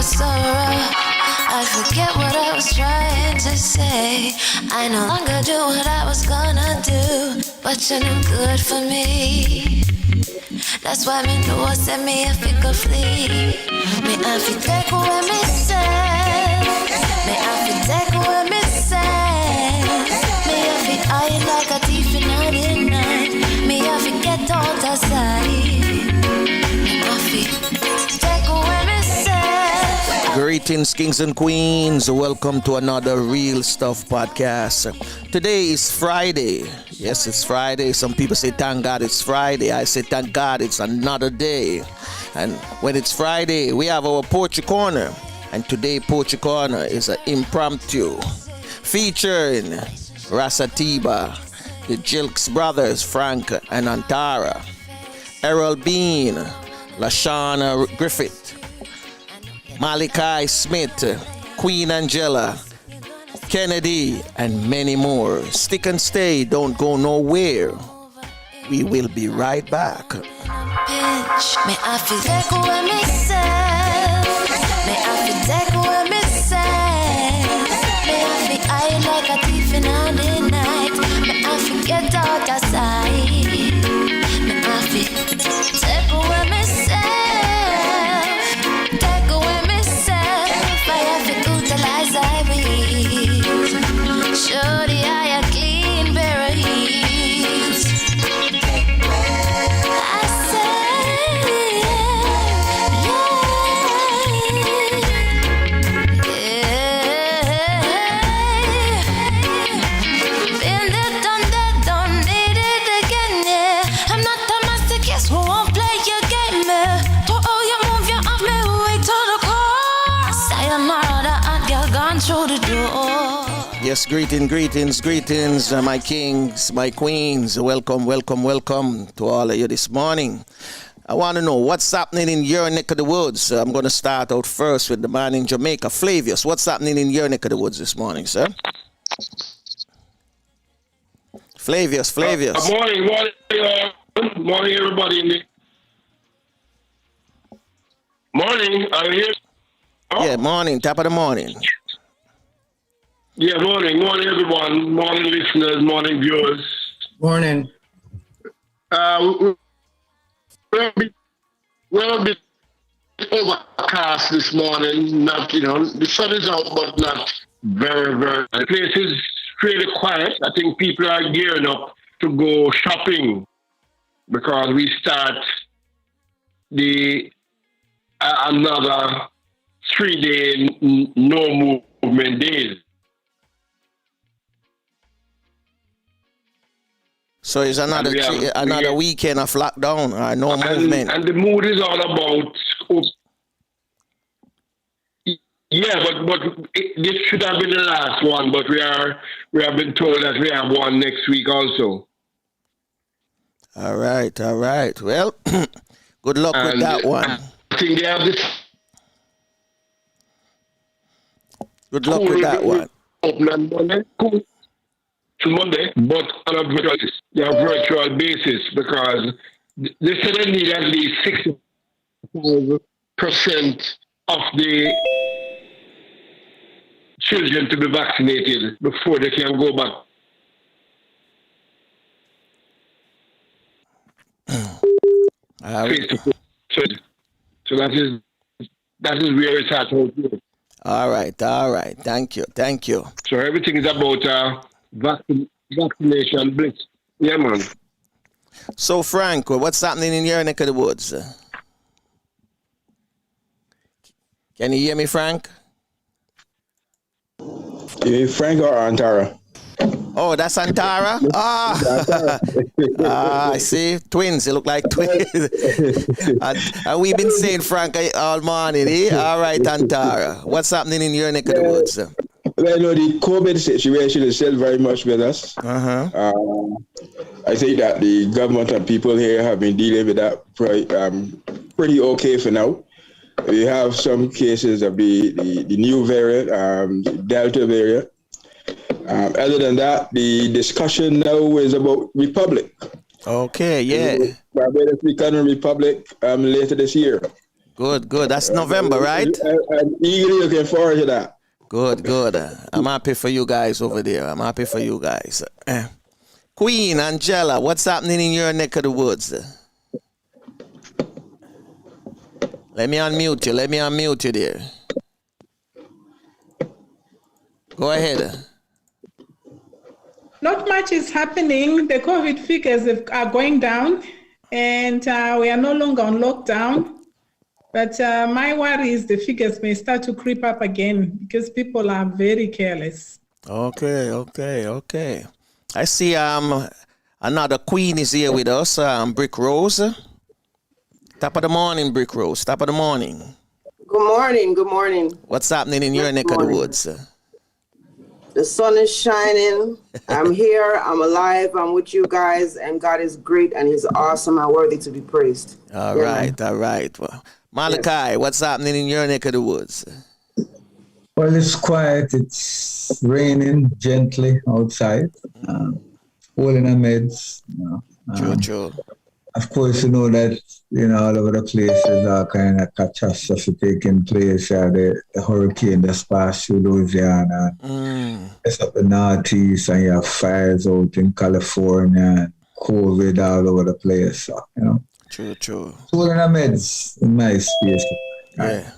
sorrow. I forget what I was trying to say. I no longer do what I was gonna do, but you're no good for me. That's why me know send me if it go flee. Me I fi take away me say. Me I fi take away me say. Me I fi hide like a thief in the night. Me I fi get out of sight. Me I fi take away me say. Greetings, kings and queens. Welcome to another Real Stuff podcast. Today is Friday. Yes, it's Friday. Some people say, thank God it's Friday. I say, thank God it's another day. And when it's Friday, we have our Poetry Corner. And today, Poetry Corner is an impromptu featuring RAS ATIBA, the GILKES Brothers, Frank and Antara, ERROL BEAN, LASHAWNA Griffith, Malachi Smith, Queen Angela, Kennedy, and many more. Stick and stay, don't go nowhere. We will be right back. May I feel take away myself. May I feel take away myself. May I feel hide like a thief in the night. May I feel get out of sight. May I feel take away myself. Take away myself. I have to utilize I breathe. Show the eye a clean berries. I say, been there, done that, don't need it again, yeah. I'm not a masochist who won't play your game, yeah. To all you move, you off me way to the core. Sayonara, the hot girl gone through the door. Yes, greetings, my kings, my queens. Welcome to all of you this morning. I want to know what's happening in your neck of the woods. I'm going to start out first with the man in Jamaica, Flavius. What's happening in your neck of the woods this morning, sir? Flavius. Morning, everybody. Morning, are you here? Oh. Yeah, morning, top of the morning. Yeah, morning, everyone. Morning, listeners. Morning, viewers. Morning. We're a bit overcast this morning. Not, the sun is out, but not very, very. The place is really quiet. I think people are gearing up to go shopping because we start the another 3-day no movement days. So it's another weekend of lockdown, no movement. And the mood is all about, but this should have been the last one, but we have been told that we have one next week also. All right. Well, good luck with that one. I think they have this. Good luck with that one. Monday, but on a virtual basis because they said they need at least 60% of the children to be vaccinated before they can go back. So that is where it's at. All right. Thank you. So everything is about vaccination blitz. Yeah, man. So, Frank, what's happening in your neck of the woods? Can you hear me, Frank? Frank or Antara? Oh, that's Antara? I see. Twins. They look like twins. and we've been saying Frank all morning, eh? All right, Antara. What's happening in your neck of the woods? Well, the COVID situation is still very much with us. I think that the government and people here have been dealing with that pretty okay for now. We have some cases of the new variant, the Delta variant. Other than that, the discussion now is about Republic. Okay, yeah. Barbados becoming a Republic later this year. Good. That's November, right? I'm eagerly looking forward to that. Good. I'm happy for you guys over there. I'm happy for you guys. Queen Angela, what's happening in your neck of the woods? Let me unmute you there. Go ahead. Not much is happening. The COVID figures are going down, and we are no longer on lockdown. But my worry is the figures may start to creep up again because people are very careless. Okay. I see another queen is here with us, Brick Rose. Top of the morning, Brick Rose. Top of the morning. Good morning. What's happening in your neck of the woods? The sun is shining. I'm here. I'm alive. I'm with you guys. And God is great and He's awesome and worthy to be praised. All right. Well, Malachi, yes. What's happening in your neck of the woods? Well, it's quiet. It's raining gently outside. Holding our meds. True. Of course, you know that, all over the places are kind of catastrophe taking place. The hurricane that's passed through Louisiana. It's up the Northeast, and you have fires out in California, and COVID all over the place. So, True. Holding our meds in my space. Yeah.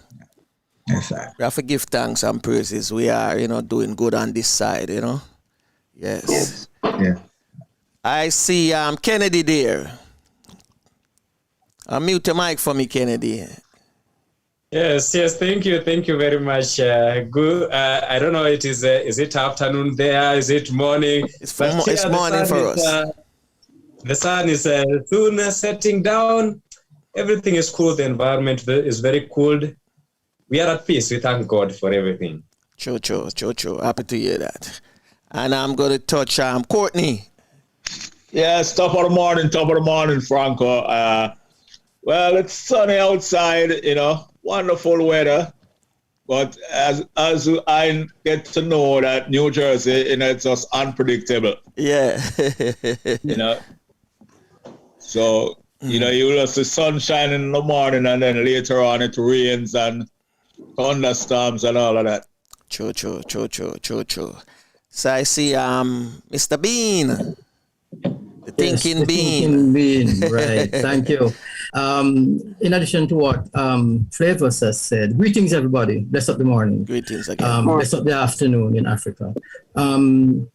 Yes, sir. We have to give thanks and praises. We are, doing good on this side, Yes. Yeah. I see Kennedy there. Mute your mic for me, Kennedy. Yes, thank you very much. Good. I don't know, is it afternoon there? Is it morning? It's morning for us. The sun is soon setting down. Everything is cool. The environment is very cool. We are at peace. We thank God for everything. True. Happy to hear that. And I'm going to touch Courtney. Yes, top of the morning, Franco. Well, it's sunny outside, wonderful weather. But as I get to know that New Jersey, it's just unpredictable. Yeah. So, you will see sun shining in the morning and then later on it rains and thunderstorms and all of that. True. So I see Mr. Bean. The thinking bean, right. Thank you. In addition to what Flavors has said, greetings everybody. Bless up the morning. Greetings again. Bless up the afternoon in Africa. In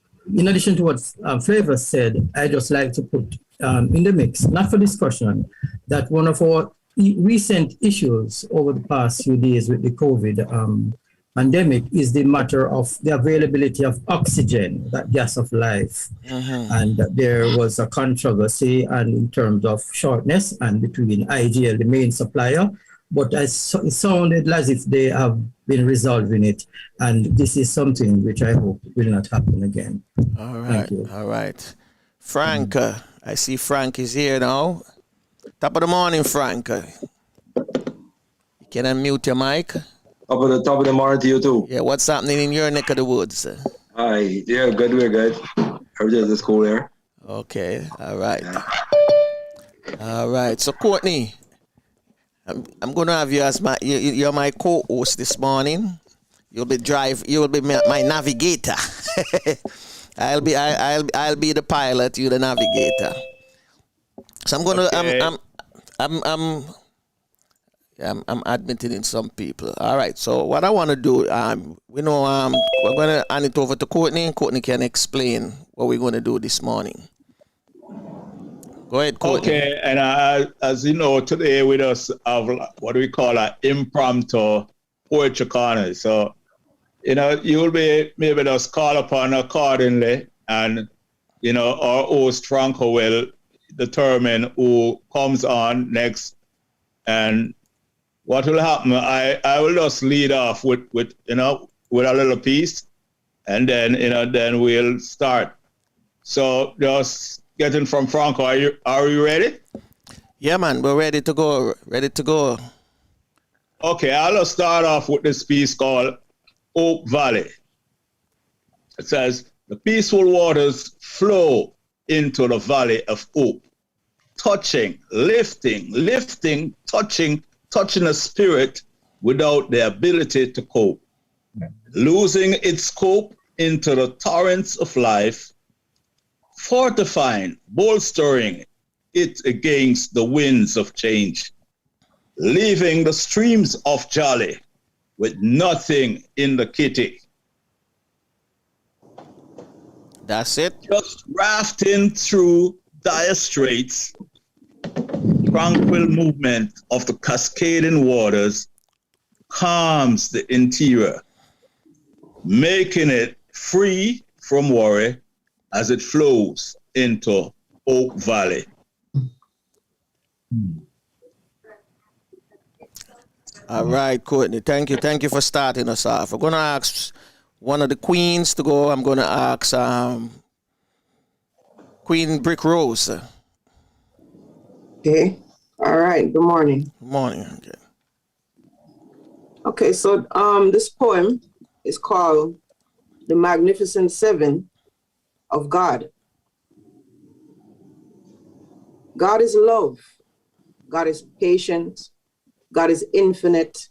addition to what Flavors said, I just like to put in the mix, not for discussion, that one of our recent issues over the past few days with the COVID pandemic is the matter of the availability of oxygen, that gas of life. And there was a controversy and in terms of shortness and between IGL, the main supplier, but it sounded as if they have been resolving it. And this is something which I hope will not happen again. All right. Frank, I see Frank is here now. Top of the morning, Frank. You can unmute your mic. Top of the morning to you too. Yeah, what's happening in your neck of the woods? Hi, yeah, good, we're good. Everything's just cool there. Okay, all right. Yeah. All right, so Courtney, I'm going to have you as you're my co-host this morning. You'll be my navigator. I'll be the pilot, you the navigator. So I'm going to, I'm admitting in some people. All right. So what I want to do, we're going to hand it over to Courtney. Courtney can explain what we're going to do this morning. Go ahead, Courtney. Okay. And as you know, today we just have what we call an impromptu poetry corner. So, you'll be maybe just call upon accordingly, and our host Franco will determine who comes on next. And what will happen, I will just lead off with a little piece, and then we'll start. So just getting from Franco, are you ready? Yeah, man, we're ready to go. Okay, I'll start off with this piece called Hope Valley. It says, the peaceful waters flow into the valley of hope, touching, lifting, touching, touching a spirit without the ability to cope, losing its scope into the torrents of life, fortifying, bolstering it against the winds of change, leaving the streams of jolly with nothing in the kitty. That's it. Just rafting through dire straits, tranquil movement of the cascading waters calms the interior, making it free from worry as it flows into Oak Valley. All right, Courtney. Thank you. Thank you for starting us off. We're going to ask one of the queens to go. I'm going to ask Queen Brick Rose. Okay. All right. Good morning. Good morning. Okay. Okay, so this poem is called The Magnificent Seven of God. God is love. God is patient. God is infinite.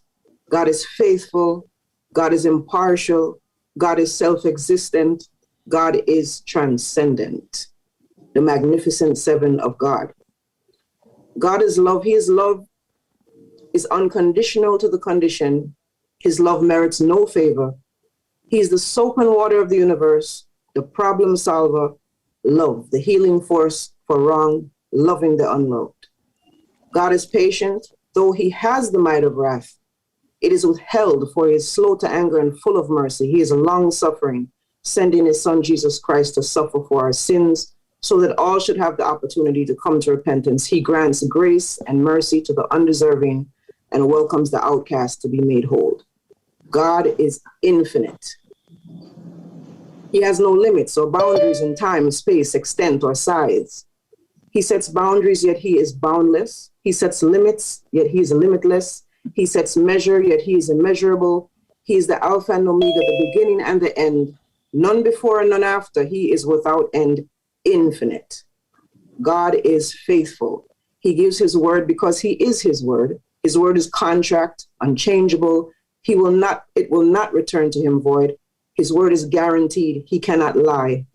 God is faithful. God is impartial. God is self-existent. God is transcendent. The Magnificent Seven of God. God is love. His love is unconditional to the condition. His love merits no favor. He is the soap and water of the universe, the problem solver, love, the healing force for wrong, loving the unloved. God is patient, though he has the might of wrath. It is withheld, for he is slow to anger and full of mercy. He is long-suffering, sending his son Jesus Christ to suffer for our sins, so that all should have the opportunity to come to repentance. He grants grace and mercy to the undeserving and welcomes the outcast to be made whole. God is infinite. He has no limits or boundaries in time, space, extent, or size. He sets boundaries, yet he is boundless. He sets limits, yet he is limitless. He sets measure, yet he is immeasurable. He is the Alpha and Omega, the beginning and the end. None before and none after. He is without end, infinite. God is faithful. He gives his word because he is his word. His word is contract, unchangeable. It will not return to him void. His word is guaranteed. He cannot lie.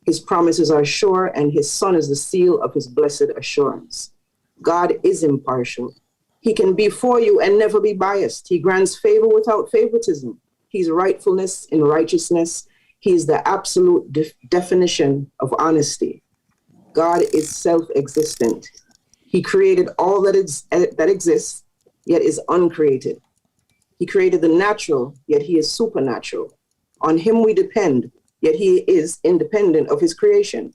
His promises are sure, and his son is the seal of his blessed assurance. God is impartial. He can be for you and never be biased. He grants favor without favoritism. He's rightfulness in righteousness. He is the absolute definition of honesty. God is self-existent. He created all that exists, yet is uncreated. He created the natural, yet he is supernatural. On him we depend, yet he is independent of his creation.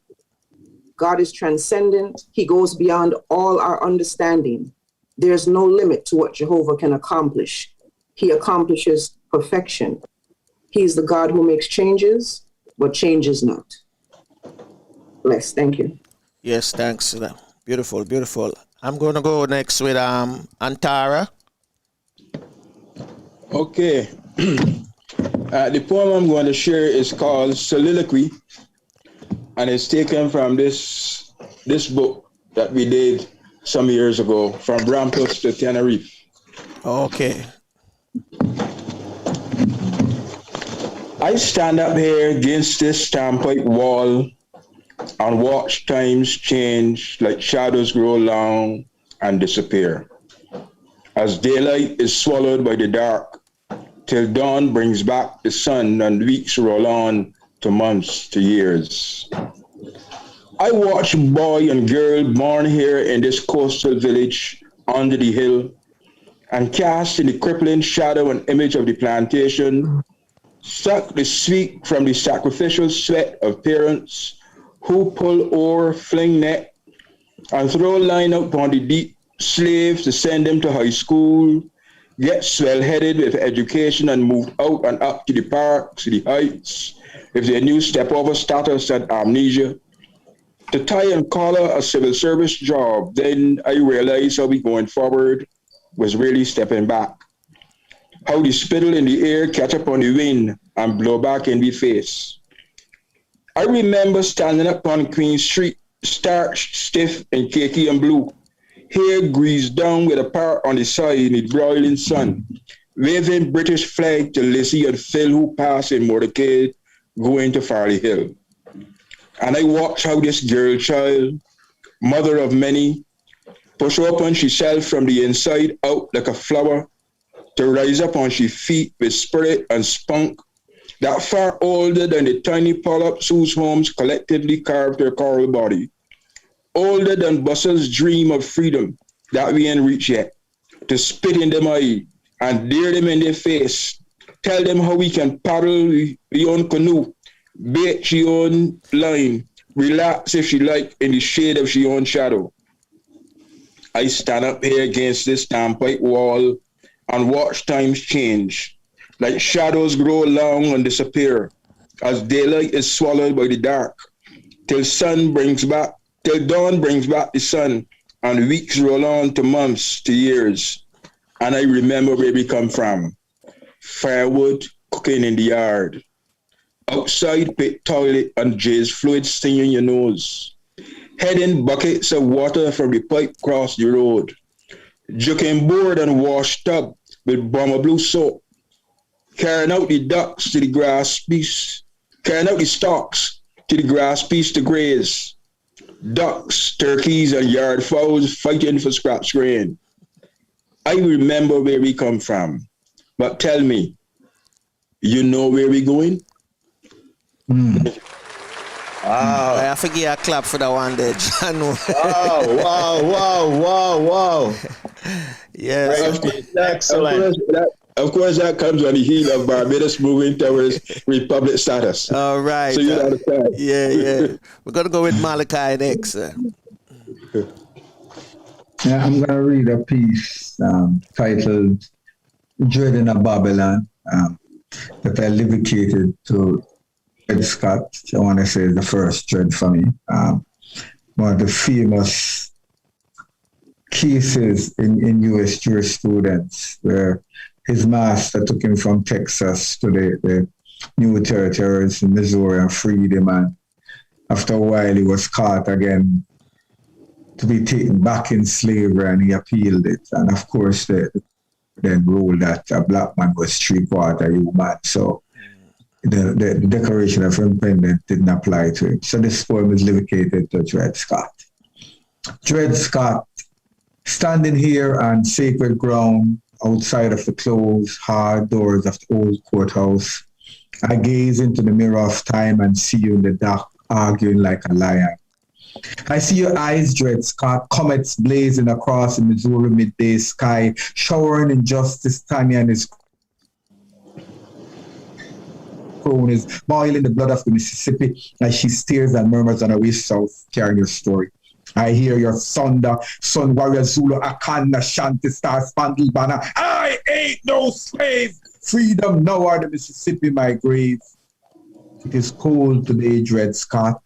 God is transcendent. He goes beyond all our understanding. There's no limit to what Jehovah can accomplish. He accomplishes perfection. He's the God who makes changes, but changes not. Bless. Thank you. Yes, thanks. Beautiful, beautiful. I'm going to go next with Antara. Okay. The poem I'm going to share is called Soliloquy, and it's taken from this book that we did some years ago, From Brampus to Tenerife. Okay. I stand up here against this standpipe wall and watch times change like shadows grow long and disappear. As daylight is swallowed by the dark, till dawn brings back the sun and weeks roll on to months to years. I watch boy and girl born here in this coastal village under the hill and cast in the crippling shadow and image of the plantation, suck the sweet from the sacrificial sweat of parents who pull oar, fling net, and throw line up on the deep slaves to send them to high school, get swell-headed with education and move out and up to the parks, the heights, with their new step-over status and amnesia. To tie and collar a civil service job, then I realized how we going forward was really stepping back. How the spittle in the air catch up on the wind and blow back in the face. I remember standing up on Queen Street, starched, stiff, and cakey and blue, hair greased down with a part on the side in the broiling sun, waving British flag to Lizzie and Phil who pass in motorcade going to Farley Hill. And I watch how this girl child, mother of many, push open herself from the inside out like a flower to rise up on she feet with spirit and spunk that far older than the tiny polyps whose homes collectively carved her coral body, older than Bussel's dream of freedom that we ain't reached yet, to spit in them eye and dare them in their face, tell them how we can paddle the own canoe, bait she own line, relax if she like in the shade of she own shadow. I stand up here against this turnpike wall and watch times change, like shadows grow long and disappear as daylight is swallowed by the dark, till dawn brings back the sun and weeks roll on to months to years. And I remember where we come from. Firewood cooking in the yard. Outside pit toilet and jizz fluid stinging your nose. Heading buckets of water from the pipe across the road. Juking board and wash tub with bomber blue soap. Carrying out the ducks to the grass piece. Carrying out the stalks to the grass piece to graze. Ducks, turkeys, and yard fowls fighting for scraps grain. I remember where we come from. But tell me, you know where we going? I forget a clap for that one there, John. Wow. Yes. Excellent. Of course, that comes on the heel of Barbados moving towards republic status. All right. So you understand. Yeah. We're going to go with Malachi next. Yeah, I'm going to read a piece titled Dread in a Babylon that I dedicated to Ed Scott. I want to say the first Dread for me. One of the famous cases in U.S. jurisprudence where his master took him from Texas to the new territories in Missouri and freed him. And after a while, he was caught again to be taken back in slavery, and he appealed it. And of course, then ruled that a black man was 3/4 human. So the Declaration of Independence didn't apply to him. So this poem is dedicated to Dred Scott. Dred Scott, standing here on sacred ground, outside of the closed, hard doors of the old courthouse, I gaze into the mirror of time and see you in the dark, arguing like a lion. I see your eyes, Dred Scott, comets blazing across the Missouri midday sky, showering injustice. Tanya and his cronies, boiling the blood of the Mississippi as she stares and murmurs on her way south, carrying your story. I hear your thunder, Sun Warrior Zulu, Akanda, Shanti Star, Spangled Banner. I ain't no slave. Freedom now are the Mississippi, my grave. It is cold today, Dred Scott.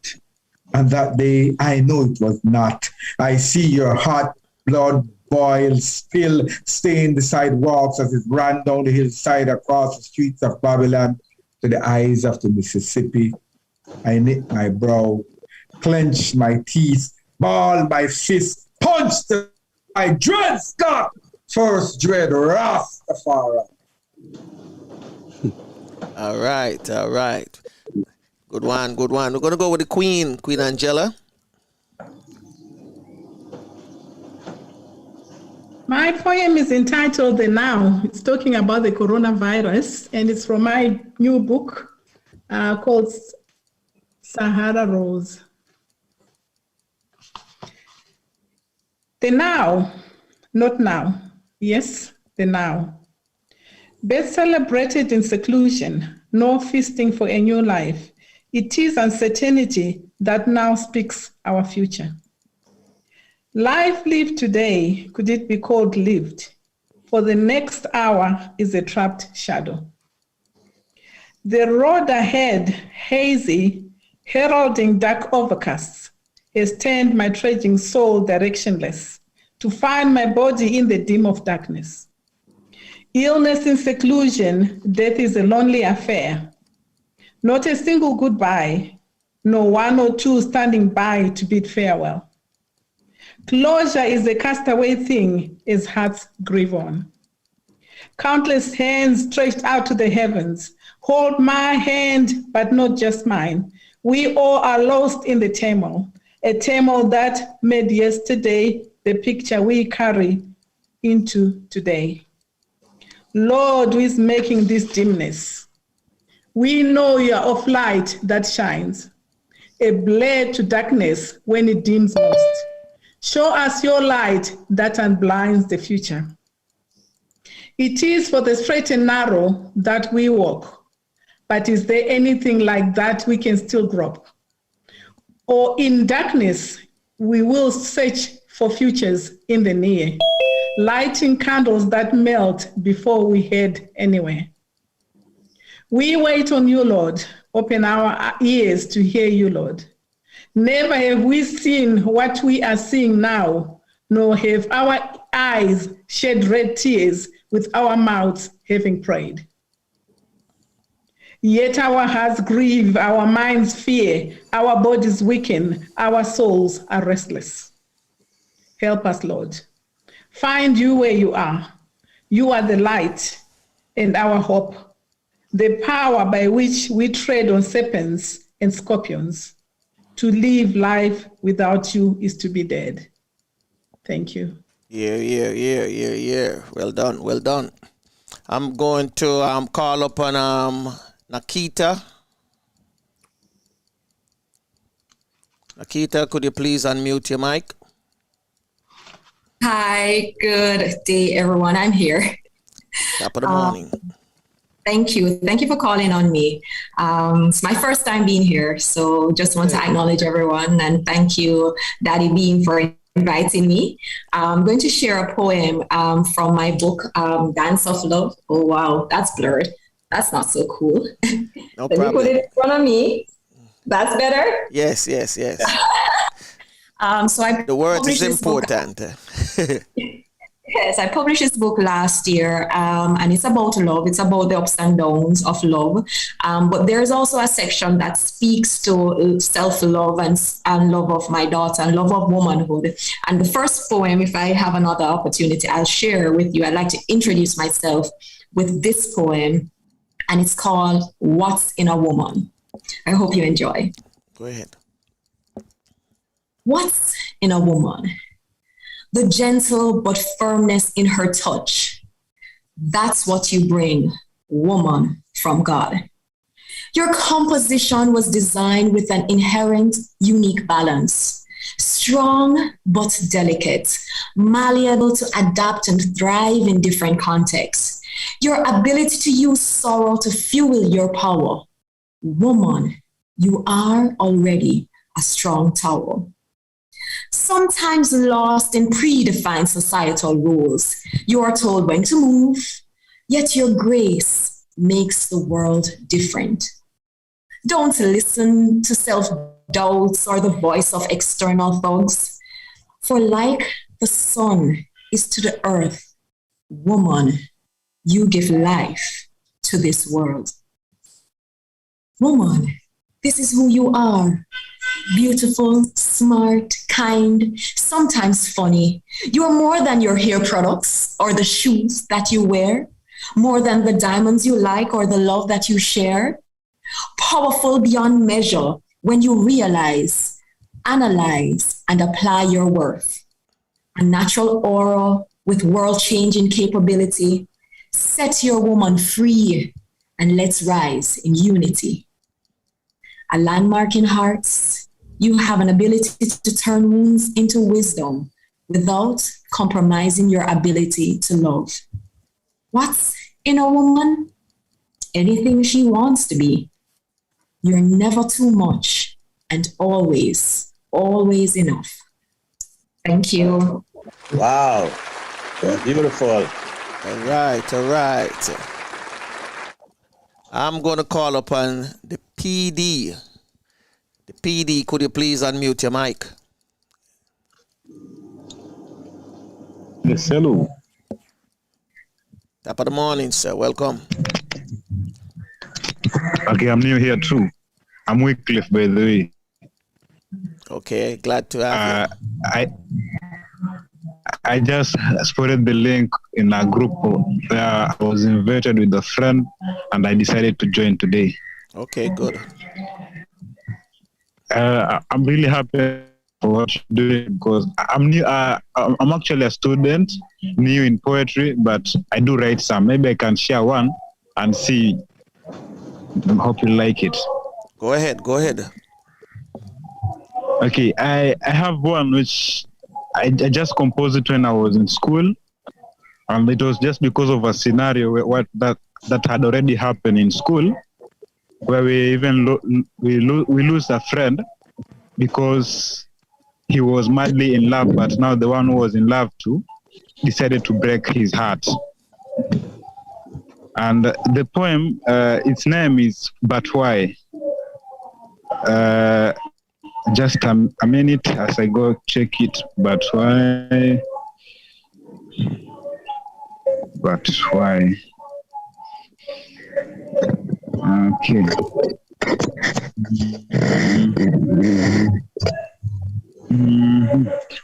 And that day, I know it was not. I see your hot blood boil, spill, stain the sidewalks as it ran down the hillside across the streets of Babylon to the eyes of the Mississippi. I knit my brow, clench my teeth, ball my fist, punch my Dred Scott, first Dred Rastafari. All right. Good one. We're going to go with the Queen Angela. My poem is entitled The Now. It's talking about the coronavirus, and it's from my new book called Sahara Rose. The now, not now. Yes, the now. Best celebrated in seclusion, no feasting for a new life. It is uncertainty that now speaks our future. Life lived today, could it be called lived? For the next hour is a trapped shadow. The road ahead, hazy, heralding dark overcasts, has turned my trudging soul directionless to find my body in the dim of darkness. Illness in seclusion, death is a lonely affair. Not a single goodbye, no one or two standing by to bid farewell. Closure is a castaway thing as hearts grieve on. Countless hands stretched out to the heavens. Hold my hand, but not just mine. We all are lost in the turmoil, a turmoil that made yesterday the picture we carry into today. Lord, who is making this dimness? We know you are of light that shines, a blade to darkness when it dims most. Show us your light that unblinds the future. It is for the straight and narrow that we walk, but is there anything like that we can still grope? Or in darkness, we will search for futures in the near, lighting candles that melt before we head anywhere. We wait on you, Lord. Open our ears to hear you, Lord. Never have we seen what we are seeing now, nor have our eyes shed red tears with our mouths having prayed. Yet our hearts grieve, our minds fear, our bodies weaken, our souls are restless. Help us, Lord. Find you where you are. You are the light and our hope, the power by which we tread on serpents and scorpions. To live life without you is to be dead. Thank you. Yeah. Well done. I'm going to call upon Nakita. Nakita, could you please unmute your mic? Hi, good day, everyone. I'm here. Top of the morning. Thank you. Thank you for calling on me. It's my first time being here, so just want to acknowledge everyone and thank you, Daddy Bean, for inviting me. I'm going to share a poem from my book, Dance of Love. Oh, wow, that's blurred. That's not so cool. No Let problem. me put it in front of me. That's better? Yes. The word is important. Yes, I published this book last year, and it's about love. It's about the ups and downs of love. But there's also a section that speaks to self-love and love of my daughter and love of womanhood. And the first poem, if I have another opportunity, I'll share with you. I'd like to introduce myself with this poem, and it's called What's in a Woman. I hope you enjoy. Go ahead. What's in a woman? The gentle but firmness in her touch. That's what you bring, woman from God. Your composition was designed with an inherent, unique balance. Strong but delicate, malleable to adapt and thrive in different contexts. Your ability to use sorrow to fuel your power. Woman, you are already a strong tower. Sometimes lost in predefined societal rules, you are told when to move, yet your grace makes the world different. Don't listen to self-doubts or the voice of external thugs, for like the sun is to the earth, woman, you give life to this world. Woman, this is who you are. Beautiful, smart, kind, sometimes funny. You are more than your hair products or the shoes that you wear, more than the diamonds you like or the love that you share. Powerful beyond measure when you realize, analyze, and apply your worth. A natural aura with world-changing capability. Set your woman free and let's rise in unity. A landmark in hearts, you have an ability to turn wounds into wisdom without compromising your ability to love. What's in a woman? Anything she wants to be. You're never too much and always, always enough. Thank you. Wow. Beautiful. All right. I'm going to call upon the PD. The PD, could you please unmute your mic? Yes, hello. Top of the morning, sir. Welcome. Okay, I'm new here too. I'm Wycliffe, by the way. Okay, glad to have you. I just spotted the link in a group where I was invited with a friend, and I decided to join today. Okay, good. I'm really happy for what you're doing because I'm new. I'm actually a student, new in poetry, but I do write some. Maybe I can share one and see. I hope you like it. Go ahead. Go ahead. Okay, I have one which I just composed it when I was in school, and it was just because of a scenario that had already happened in school, where we even we lose a friend because he was madly in love, but now the one who was in love too decided to break his heart. And the poem, its name is "But Why." Just a minute as I go check it. But why? But why? Okay.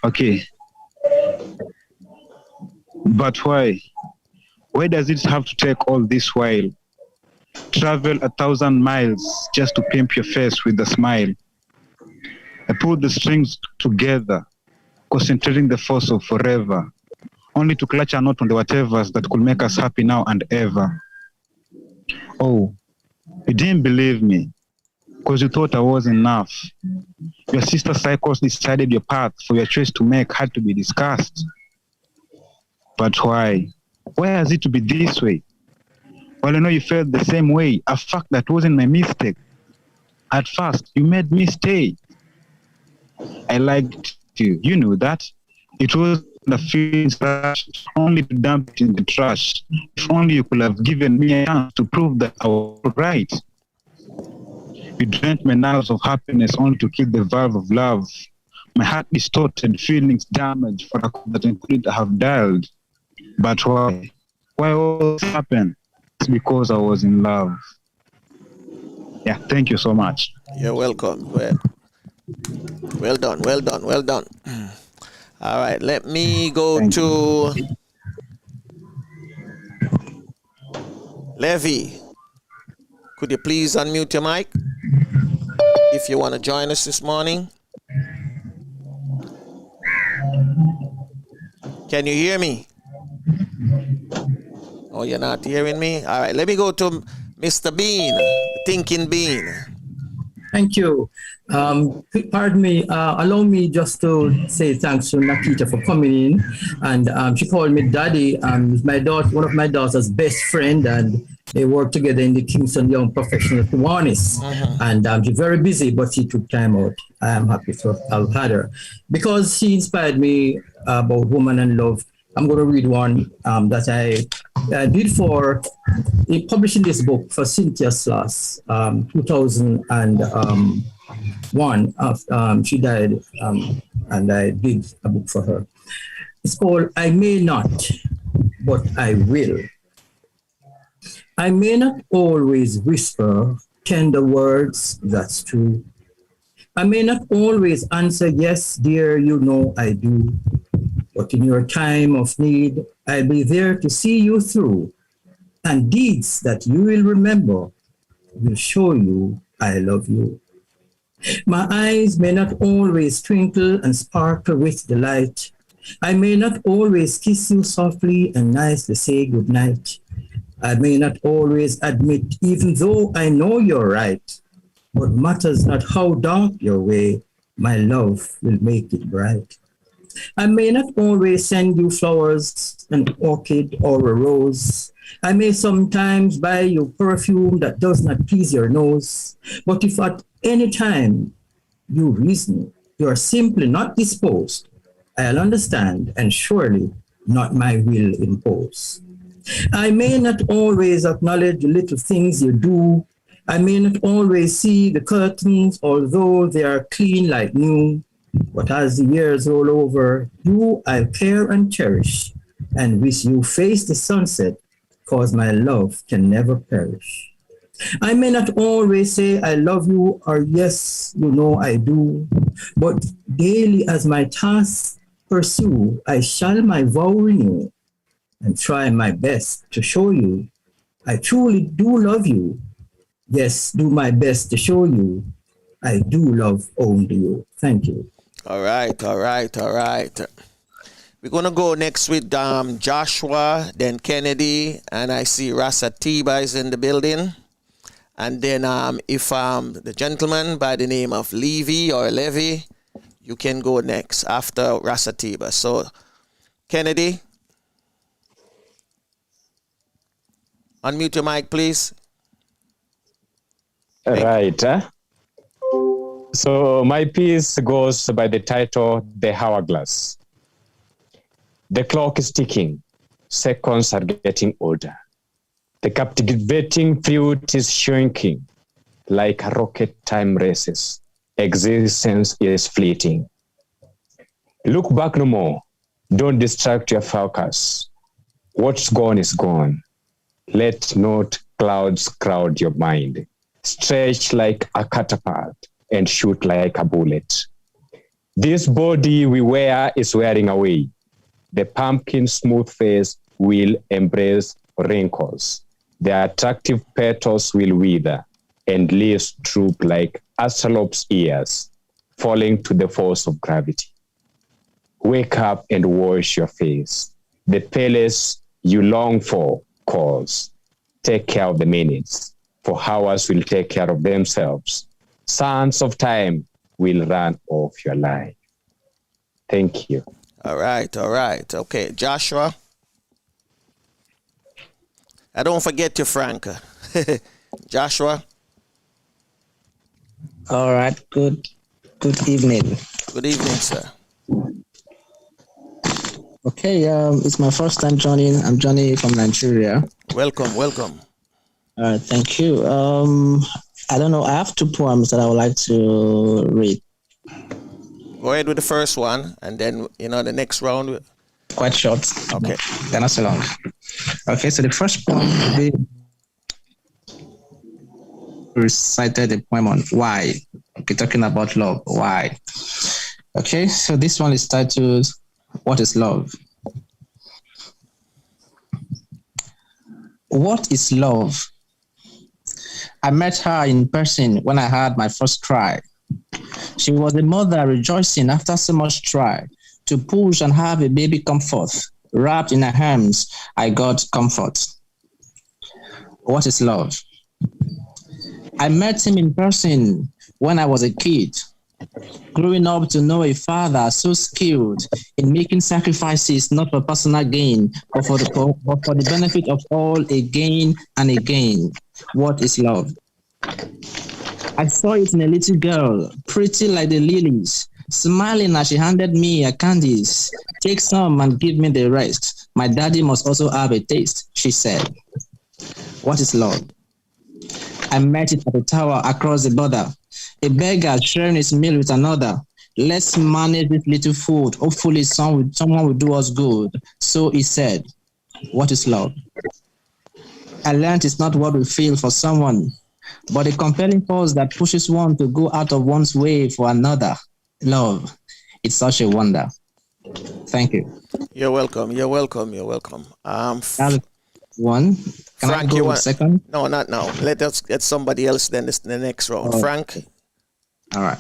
Okay. But why? Why does it have to take all this while? Travel 1,000 miles just to pimp your face with a smile. I pulled the strings together, concentrating the force of forever, only to clutch a knot on the whatevers that could make us happy now and ever. Oh, you didn't believe me, because you thought I was enough. Your sister cycles decided your path for your choice to make had to be discussed. But why? Why has it to be this way? Well, I know you felt the same way, a fact that wasn't my mistake. At first, you made me stay. I liked you. You knew that. It was the feelings rush, only to dump it in the trash. If only you could have given me a chance to prove that I was right. You drenched my nerves of happiness only to kill the valve of love. My heart distorted, feelings damaged for a call that I couldn't have dialed. But why? Why all this happened? It's because I was in love. Yeah, thank you so much. You're welcome. Well done. All right, let me go to Levy. Could you please unmute your mic if you want to join us this morning? Can you hear me? Oh, you're not hearing me? All right, let me go to Mr. Bean, Thinking Bean. Thank you. Pardon me, allow me just to say thanks to Nakita for coming in. And she called me Daddy. My daughter, one of my daughter's best friend, and they work together in the Kingston Young Professional Kiwanis. And she's very busy, but she took time out. I am happy to have had her. Because she inspired me about woman and love, I'm going to read one that I did for publishing this book for Cynthia's class, 2001. She died, and I did a book for her. It's called I May Not, But I Will. I may not always whisper tender words, that's true. I may not always answer, yes, dear, you know I do. But in your time of need, I'll be there to see you through. And deeds that you will remember will show you I love you. My eyes may not always twinkle and sparkle with delight. I may not always kiss you softly and nicely say goodnight. I may not always admit, even though I know you're right. But matters not how dark your way, my love will make it bright. I may not always send you flowers, an orchid or a rose. I may sometimes buy you perfume that does not please your nose. But if at any time you reason you are simply not disposed, I'll understand and surely not my will impose. I may not always acknowledge the little things you do. I may not always see the curtains, although they are clean like new. But as the years roll over, you I'll care and cherish, and wish you face the sunset, cause my love can never perish. I may not always say I love you or yes, you know I do, but daily as my tasks pursue, I shall my vow renew, and try my best to show you I truly do love you. Yes, do my best to show you I do love only you. Thank you. All right. We're going to go next with Joshua, then Kennedy, and I see RAS ATIBA is in the building. And then if the gentleman by the name of Levy, you can go next after RAS ATIBA. So, Kennedy, unmute your mic, please. Right. So my piece goes by the title, The Hourglass. The clock is ticking. Seconds are getting older. The captivating fruit is shrinking. Like rocket time races, existence is fleeting. Look back no more. Don't distract your focus. What's gone is gone. Let not clouds crowd your mind. Stretch like a catapult and shoot like a bullet. This body we wear is wearing away. The pumpkin smooth face will embrace wrinkles. The attractive petals will wither and leaves droop like antelope's ears, falling to the force of gravity. Wake up and wash your face. The palace you long for calls. Take care of the minutes, for hours will take care of themselves. Sands of time will run off your life. Thank you. All right. Okay, Joshua. I don't forget you, Frank. Joshua. All right. Good evening. Good evening, sir. Okay. It's my first time joining. I'm Johnny from Nigeria. Welcome. All right. Thank you. I don't know. I have two poems that I would like to read. Go ahead with the first one, and then the next round. Quite short. Okay. They're not so long. Okay. So the first poem will be recited the poem on why. Okay, talking about love. Why? Okay. So this one is titled "What is Love?" What is love? I met her in person when I had my first cry. She was a mother rejoicing after so much try to push and have a baby come forth. Wrapped in her arms, I got comfort. What is love? I met him in person when I was a kid, growing up to know a father so skilled in making sacrifices not for personal gain, but for the benefit of all, again and again. What is love? I saw it in a little girl, pretty like the lilies, smiling as she handed me her candies. Take some and give me the rest. My daddy must also have a taste, she said. What is love? I met it at the tower across the border. A beggar sharing his meal with another. Let's manage this little food. Hopefully someone will do us good. So he said, what is love? I learned it's not what we feel for someone, but a compelling force that pushes one to go out of one's way for another. Love. It's such a wonder. Thank you. You're welcome. One. Can Frank, I go second? No, not now. Let us get somebody else then the next round. Frank. All right.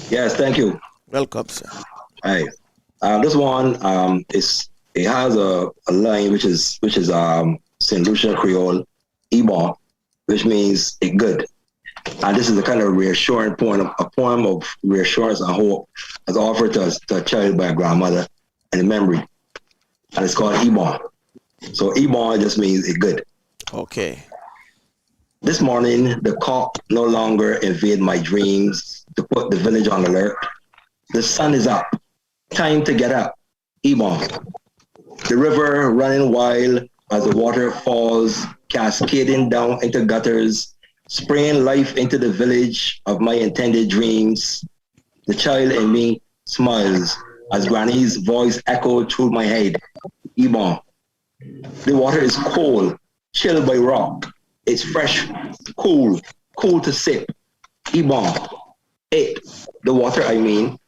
Yes, thank you. Welcome, sir. Hi. This one it has a line which is St. Lucia Creole, Ebon, which means a good. And this is a kind of reassuring poem, a poem of reassurance and hope as offered to a child by a grandmother and a memory. And it's called Ebon. So Ebon just means a good. Okay. This morning, the cock no longer invade my dreams to put the village on alert. The sun is up. Time to get up. Ebon. The river running wild as the water falls, cascading down into gutters, spraying life into the village of my intended dreams. The child in me smiles as Granny's voice echoed through my head. Ebon. The water is cold, chilled by rock. It's fresh, cool to sip. Ebon. The water I mean,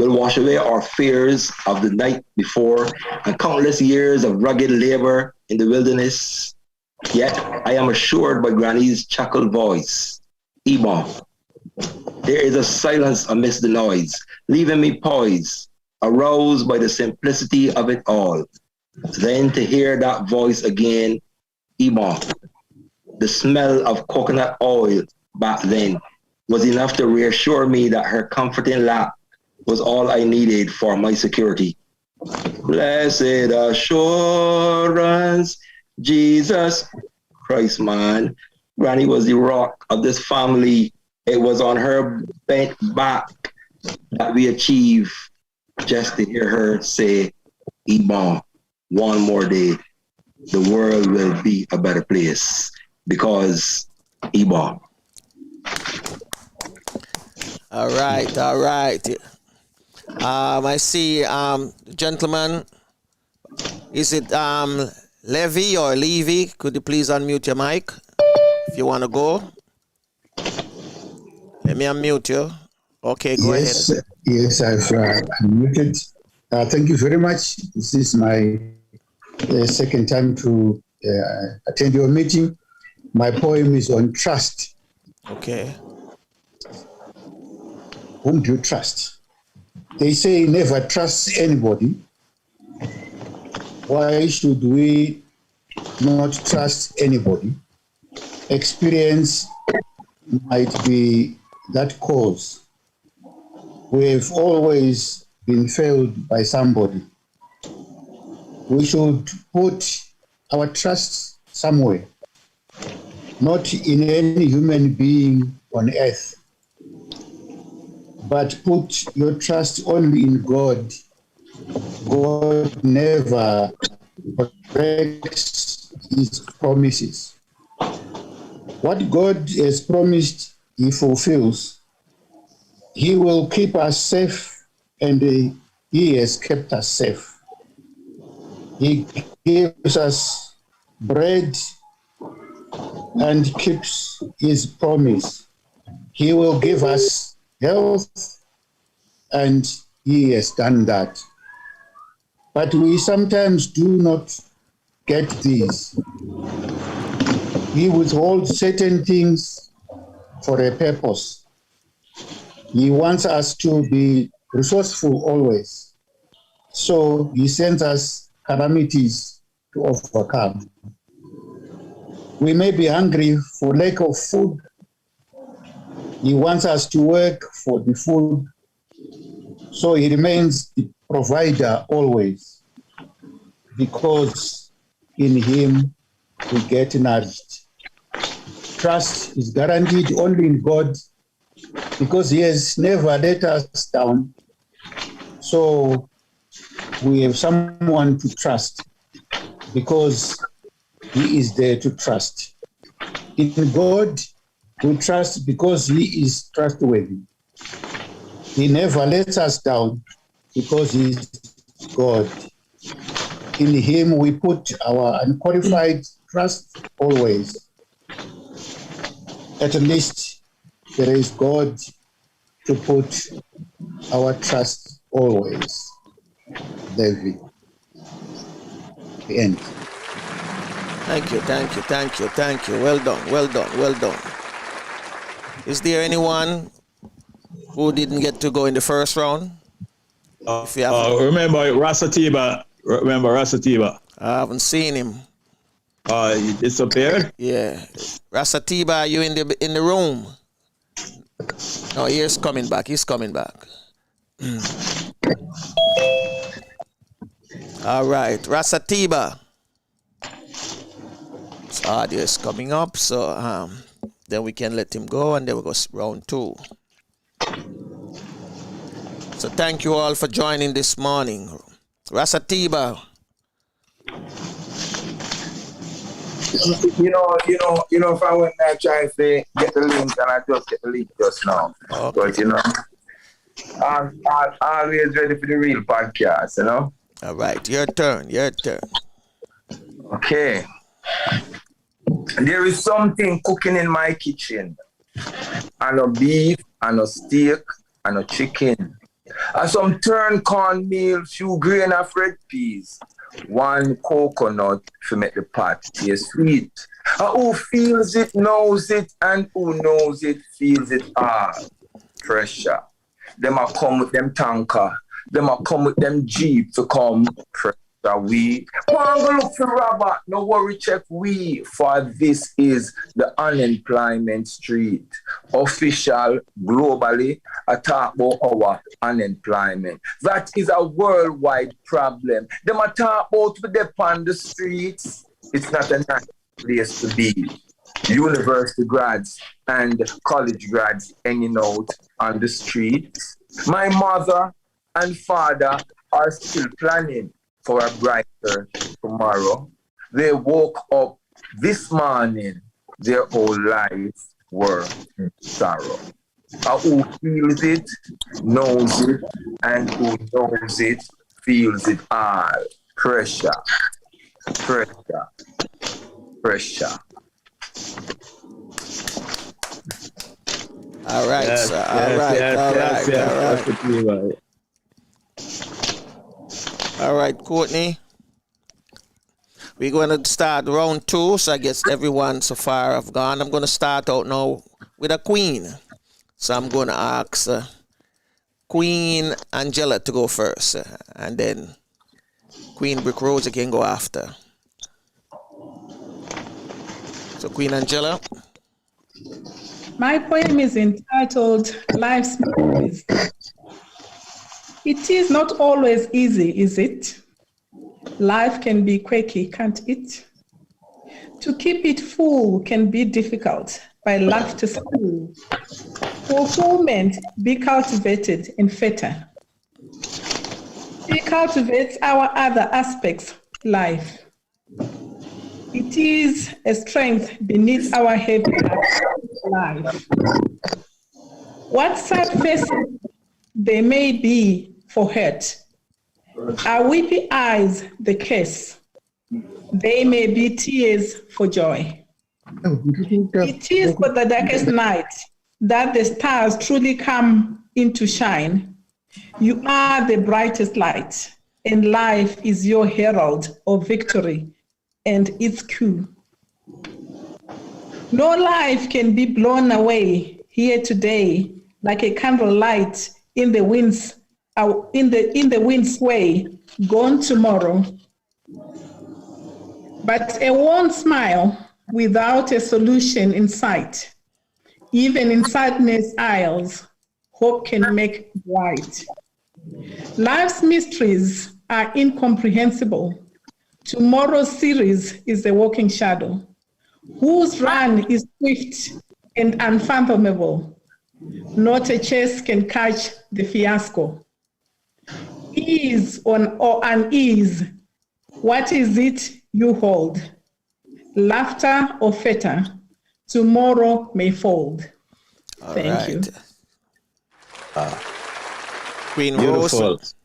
will wash away our fears of the night before and countless years of rugged labor in the wilderness. Yet I am assured by Granny's chuckle voice, Ebon, there is a silence amidst the noise, leaving me poised, aroused by the simplicity of it all. Then to hear that voice again, Ebon, the smell of coconut oil back then was enough to reassure me that her comforting lap was all I needed for my security. Blessed assurance, Jesus Christ, man. Granny was the rock of this family. It was on her bent back that we achieved just to hear her say, Ebon, one more day, the world will be a better place because Ebon. All right, all right. I see, gentlemen, is it Levy or Levy? Could you please unmute your mic if you want to go? Let me unmute you. Okay, go ahead. Yes, I've unmuted. Thank you very much. This is my second time to attend your meeting. My poem is on trust. Okay. Whom do you trust? They say never trust anybody. Why should we not trust anybody? Experience might be that cause. We've always been failed by somebody. We should put our trust somewhere, not in any human being on earth, but put your trust only in God. God never breaks his promises. What God has promised, he fulfills. He will keep us safe, and he has kept us safe. He gives us bread and keeps his promise. He will give us health, and he has done that. But we sometimes do not get these. He withholds certain things for a purpose. He wants us to be resourceful always. So he sends us calamities to overcome. We may be hungry for lack of food. He wants us to work for the food. So he remains the provider always, because in him we get nourished. Trust is guaranteed only in God, because he has never let us down. So we have someone to trust, because he is there to trust. In God, we trust because he is trustworthy. He never lets us down because he is God. In him we put our unqualified trust always. At least there is God to put our trust always. David. The end. Thank you, thank you, thank you, thank you. Well done, well done, well done. Is there anyone who didn't get to go in the first round? Remember RAS ATIBA? Remember RAS ATIBA? I haven't seen him. He disappeared? Yeah. RAS ATIBA, are you in the room? No, he's coming back. He's coming back. All right. RAS ATIBA. His audio is coming up, so then we can let him go, and then we'll go round two. So thank you all for joining this morning. RAS ATIBA. You know, if I went there trying to get the link, and I just get the link just now. Okay. But you know, I'm always ready for the real podcast, you know. All right, your turn, your turn. Okay. There is something cooking in my kitchen. And a beef, and a steak, and a chicken. Some turn cornmeal, few grain of red peas, one coconut to make the pot taste sweet. Who feels it knows it, and who knows it feels it all. Pressure. Them a come with them tanker. Them a come with them jeep to come. Pressure we. Go look for Robert. No worry, check we. For this is the unemployment street. Official, globally, a talk about our unemployment. That is a worldwide problem. Them a talk about with them on the streets. It's not a nice place to be. University grads and college grads hanging out on the streets. My mother and father are still planning for a brighter tomorrow. They woke up this morning, their whole lives were in sorrow. Who feels it, knows it, and who knows it, feels it all. Pressure, pressure, pressure. All right, Yes, sir. All right, Courtney. We're going to start round 2, so I guess everyone so far have gone. I'm going to start out now with a queen. So I'm going to ask Queen Angela to go first, and then Queen Brick Rosa can go after. So Queen Angela. My poem is entitled Life's Mysteries. It is not always easy, is it? Life can be quirky, can't it? To keep it full can be difficult by laughter school. Fulfillment be cultivated in feta. It cultivates our other aspects, life. It is a strength beneath our heavy life. What sad faces there may be for hurt, our weepy eyes the kiss. They may be tears for joy. It is but the darkest night that the stars truly come into shine. You are the brightest light, and life is your herald of victory and its cue. No life can be blown away here today like a candle light in the wind's way, gone tomorrow. But a worn smile without a solution in sight, even in sadness aisles, hope can make bright. Life's mysteries are incomprehensible. Tomorrow's series is a walking shadow, whose run is swift and unfathomable. Not a chase can catch the fiasco. Ease or unease, what is it you hold? Laughter or feta, tomorrow may fold. Thank you. Queen Rose.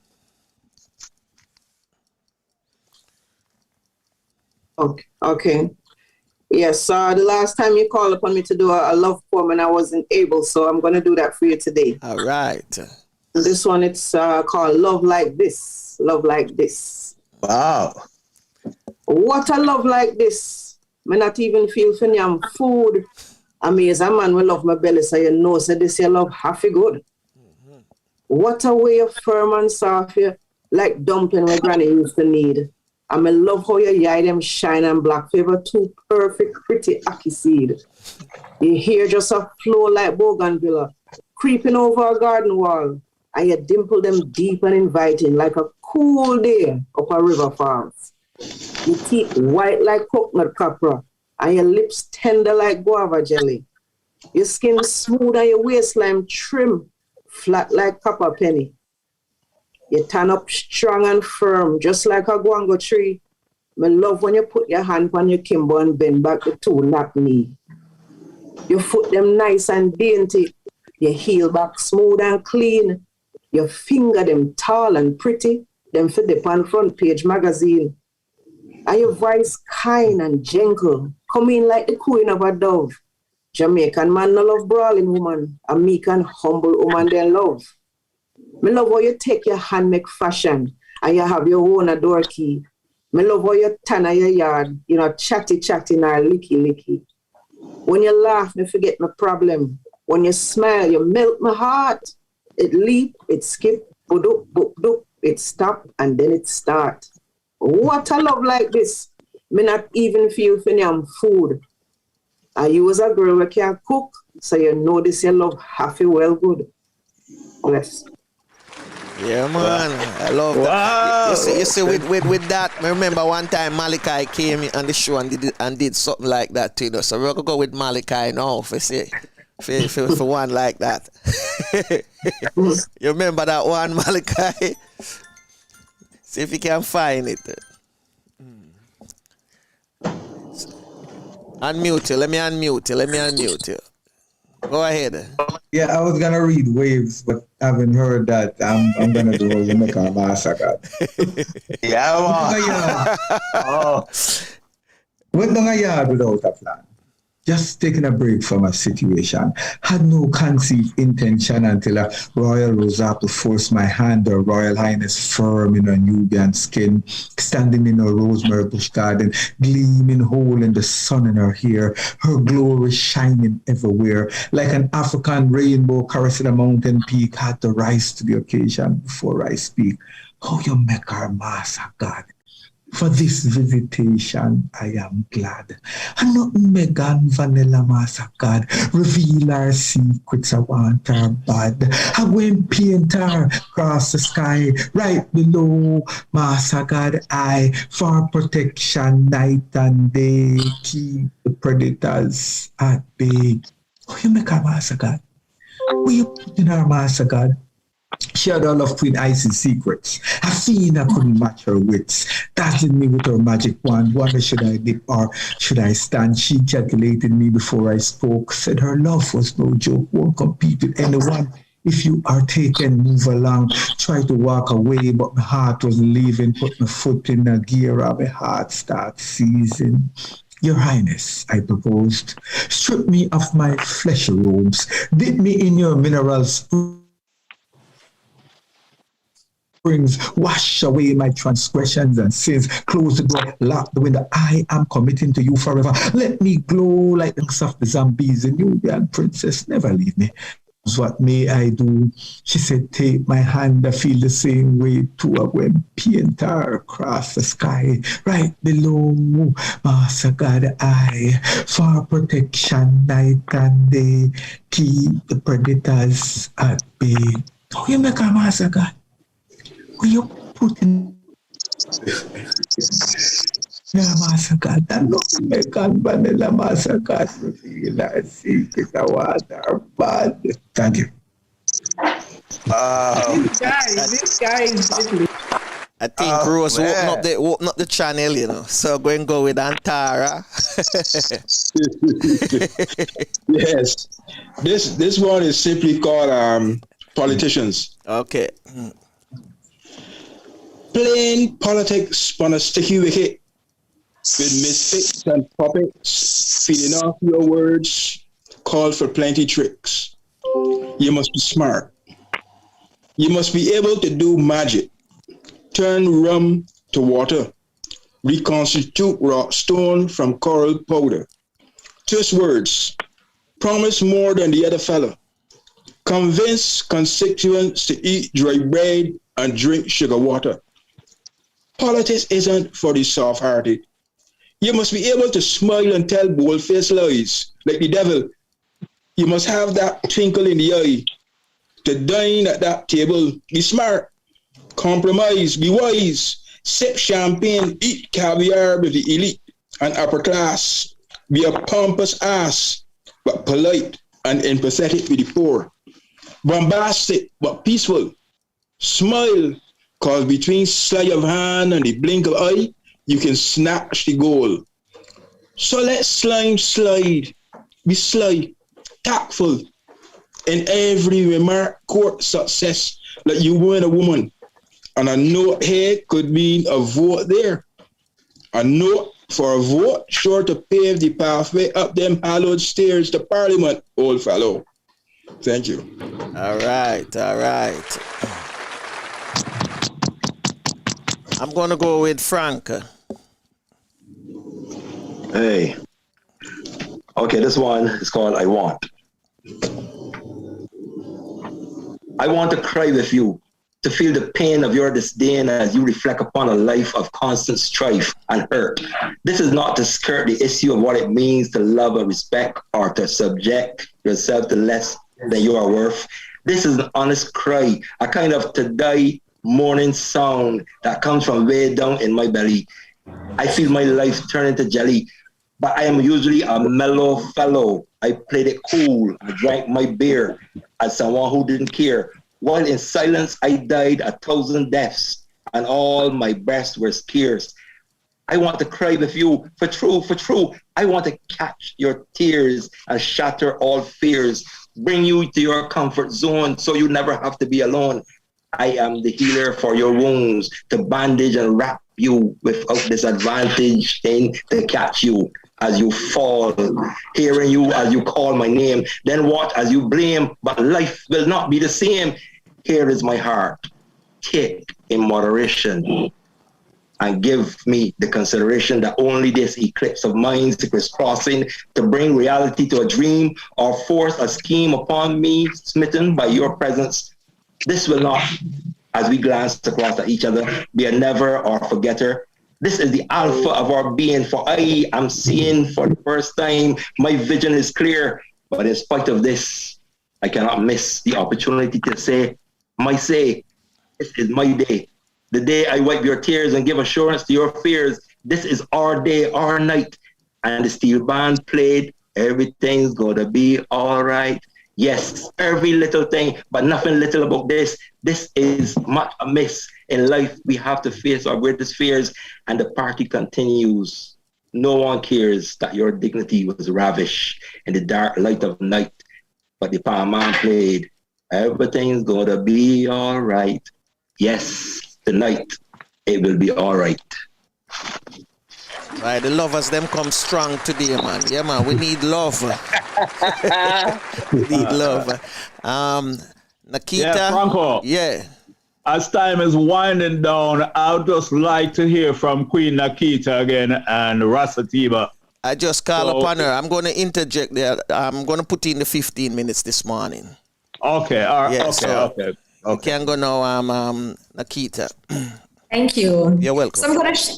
Okay. Yes, the last time you called upon me to do a love poem and I wasn't able, so I'm going to do that for you today. All right. This one, it's called Love Like This. Love Like This. Wow. What a love like this. Me not even feel for yam food. I mean, as a man will love my belly, so you know, so this your love halfy good. Mm-hmm. What a way of firm and soft here, like dumpling my granny used to need. I love how your eye them shine and black favor too perfect, pretty ackee seed. Your hair just a flow like bougainvillea, creeping over a garden wall, and you dimple them deep and inviting like a cool day up a river falls. Your teeth white like coconut capra, and your lips tender like guava jelly. Your skin smooth and your waistline trim, flat like copper penny. You turn up strong and firm, just like a guango tree. I love when you put your hand on your kimbo and bend back the two knock knee. You foot them nice and dainty. You heel back smooth and clean. You finger them tall and pretty. Them fit the pan front page magazine. And your voice kind and gentle, coming like the queen of a dove. Jamaican man no love brawling woman. A meek and humble woman they love. Me love how you take your hand make fashion and you have your own door key. Me love how you turn on your yard, you know, chatty or licky. When you laugh, me forget my problem. When you smile, you melt my heart. It leap, it skip, boop, it stop, and then it start. What a love like this. Me not even feel for them food. And you as a girl who can cook, so you know this your love half well good. Bless. Yeah, man. I love that. You see with that, I remember one time Malachi came on the show and did something like that too. You know? So we're gonna go with Malachi now for one like that. You remember that one, Malachi? See if you can find it. Unmute you. Let me unmute you. Go ahead. Yeah, I was gonna read waves, but having heard that, I'm gonna do the Mecca Massacre. Yeah, man. Went down a yard without a plan. Just taking a break from a situation. Had no conceived intention until a royal rose up to force my hand, her royal highness firm in her Nubian skin, standing in her rosemary bush garden, gleaming whole in the sun in her hair, her glory shining everywhere, like an African rainbow caressing a mountain peak, had to rise to the occasion before I speak. Oh, you make her master, God. For this visitation, I am glad. And not Megan Vanilla Massa God, reveal our secrets, I want her bad. I go and paint her across the sky, right below Massa God, I, for protection, night and day, keep the predators at bay. Oh, you make her Massa God? Who you put in her Massa God? She had all of Queen Isis' secrets. Athena couldn't match her wits, dazzling me with her magic wand. Wonder should I dip or should I stand? She calculated me before I spoke, said her love was no joke, won't compete with anyone. If you are taken, move along. Try to walk away, but my heart was leaving. Put my foot in a gear and my heart starts seizing. Your Highness, I proposed, strip me of my fleshy robes, dip me in your minerals, wash away my transgressions and sins, close the door, lock the window. I am committing to you forever. Let me glow like the soft zombies in Nubian princess. Never leave me. What may I do? She said, take my hand. I feel the same way too. I went paint her across the sky, right below Master God, I, for protection night and day, keep the predators at bay. Oh, you make a Master God? Will you put in yeah, Massacre, that no Megan Vanilla Massacre, reveal our secret, I want our bad. Thank you. This guy is deadly. I think Rose open up the channel, you know. So go and go with Antara. Yes. This one is simply called Politicians. Okay. Playing politics on a sticky wicket with misfits and puppets, feeding off your words, call for plenty tricks. You must be smart. You must be able to do magic, turn rum to water, reconstitute rock stone from coral powder. Twist words, promise more than the other fella, convince constituents to eat dry bread and drink sugar water. Politics isn't for the soft-hearted. You must be able to smile and tell bold-faced lies like the devil. You must have that twinkle in the eye to dine at that table. Be smart, compromise, be wise, sip champagne, eat caviar with the elite and upper class. Be a pompous ass, but polite and empathetic with the poor. Bombastic, but peaceful. Smile, because between sleight of hand and the blink of eye, you can snatch the goal. So let slime slide, be sly, tactful. In every remark, court success, like you win a woman. And a note here could mean a vote there. A note for a vote, sure to pave the pathway up them hallowed stairs to Parliament, old fellow. Thank you. All right. I'm going to go with Frank. Hey. Okay, this one is called I Want. I want to cry with you, to feel the pain of your disdain as you reflect upon a life of constant strife and hurt. This is not to skirt the issue of what it means to love or respect or to subject yourself to less than you are worth. This is an honest cry, a kind of to die mourning sound that comes from way down in my belly. I feel my life turn into jelly, but I am usually a mellow fellow. I played it cool. I drank my beer as someone who didn't care. While in silence, I died 1,000 deaths, and all my breaths were scarce. I want to cry with you, for true. I want to catch your tears and shatter all fears, bring you to your comfort zone so you never have to be alone. I am the healer for your wounds, to bandage and wrap you without disadvantage in to catch you as you fall, hearing you as you call my name, then watch as you blame, but life will not be the same. Here is my heart, take in moderation and give me the consideration that only this eclipse of minds is crossing to bring reality to a dream or force a scheme upon me, smitten by your presence. This will not, as we glance across at each other, be a never or forgetter. This is the alpha of our being, for I am seeing for the first time. My vision is clear, but in spite of this, I cannot miss the opportunity to say, this is my day. The day I wipe your tears and give assurance to your fears. This is our day, our night. And the steel band played, everything's gonna be all right. Yes, every little thing, but nothing little about this. This is much amiss. In life, we have to face our greatest fears, and the party continues. No one cares that your dignity was ravished in the dark light of night, but the palm man played, everything's gonna be all right. Yes, tonight, it will be all right. Right, the lovers them come strong today, man. Yeah, man, we need love. We need love. Nakita. Yeah, Franco. Yeah. As time is winding down, I'd just like to hear from Queen Nakita again and RAS ATIBA. I just call upon her. I'm going to interject there. I'm going to put in the 15 minutes this morning. Okay, all right. Yeah, okay. You can go now, Nakita. Thank you. You're welcome. So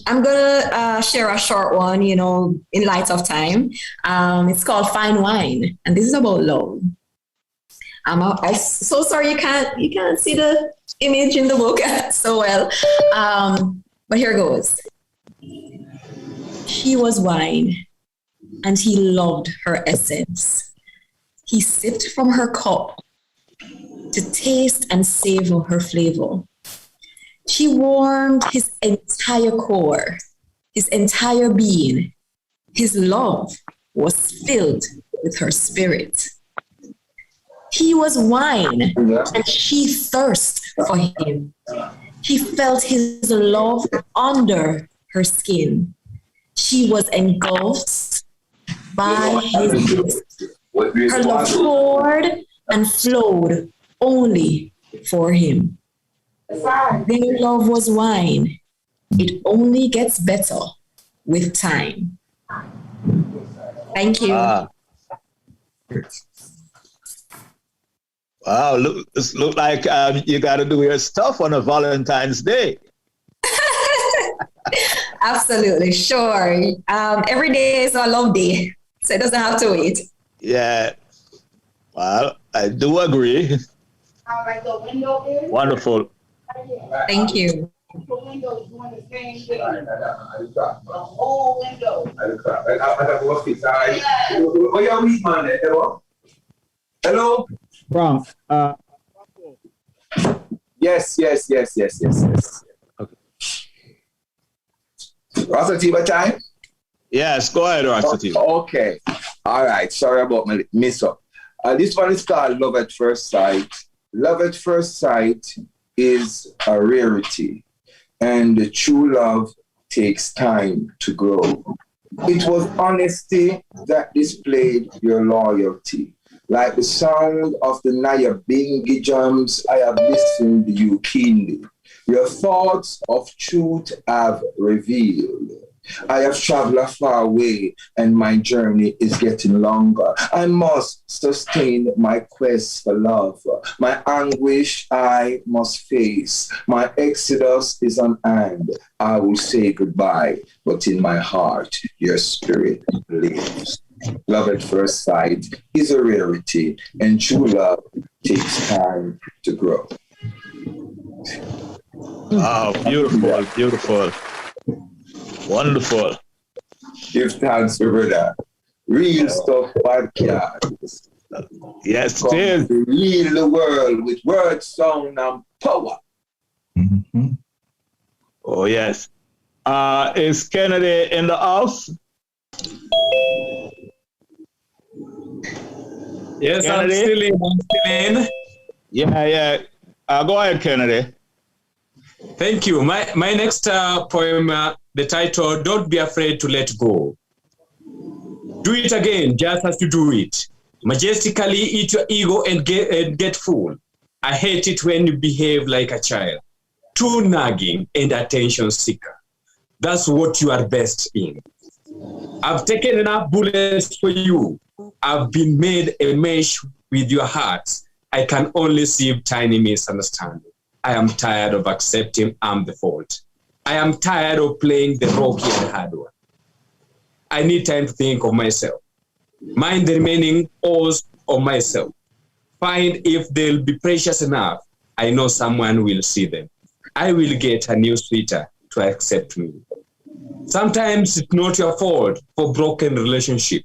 I'm gonna share a short one, in light of time. It's called Fine Wine, and this is about love. I'm so sorry you can't see the image in the book so well, but here goes. She was wine, and he loved her essence. He sipped from her cup to taste and savor her flavor. She warmed his entire core, his entire being. His love was filled with her spirit. He was wine, and she thirsted for him. He felt his love under her skin. She was engulfed by his bliss. Her love poured and flowed only for him. Their love was wine. It only gets better with time. Thank you. Wow, look like you got to do your stuff on a Valentine's Day. Absolutely, sure. Every day is a love day, so it doesn't have to wait. Yeah. Well, I do agree. Wonderful. Thank you. The window doing the same thing. The whole window. Hello? Frank. Yes. Okay. RAS ATIBA time? Yes, go ahead, RAS ATIBA. Okay. All right. Sorry about my miss up. This one is called Love at First Sight. Love at first sight is a rarity, and the true love takes time to grow. It was honesty that displayed your loyalty. Like the sound of the Naya Bingy drums, I have listened to you keenly. Your thoughts of truth have revealed. I have traveled a far way and my journey is getting longer. I must sustain my quest for love. My anguish I must face. My exodus is on hand. I will say goodbye, but in my heart, your spirit lives. Love at first sight is a rarity, and true love takes time to grow. Wow, beautiful, beautiful. Wonderful. Give thanks for that. Real stuff podcast. Yes, it is. To heal the world with word, sound, and power. Mm-hmm. Oh, yes. Is Kennedy in the house? Yes, Kennedy? I'm still in. Yeah. Go ahead, Kennedy. Thank you. My next poem, the title, Don't Be Afraid to Let Go. Do it again, just as you do it. Majestically eat your ego and get full. I hate it when you behave like a child. Too nagging and attention seeker. That's what you are best in. I've taken enough bullets for you. I've been made a mesh with your hearts. I can only see tiny misunderstanding. I am tired of accepting I'm the fault. I am tired of playing the rocky and hard one. I need time to think of myself. Mind the remaining hours of myself. Find if they'll be precious enough. I know someone will see them. I will get a new sweeter to accept me. Sometimes it's not your fault for broken relationship.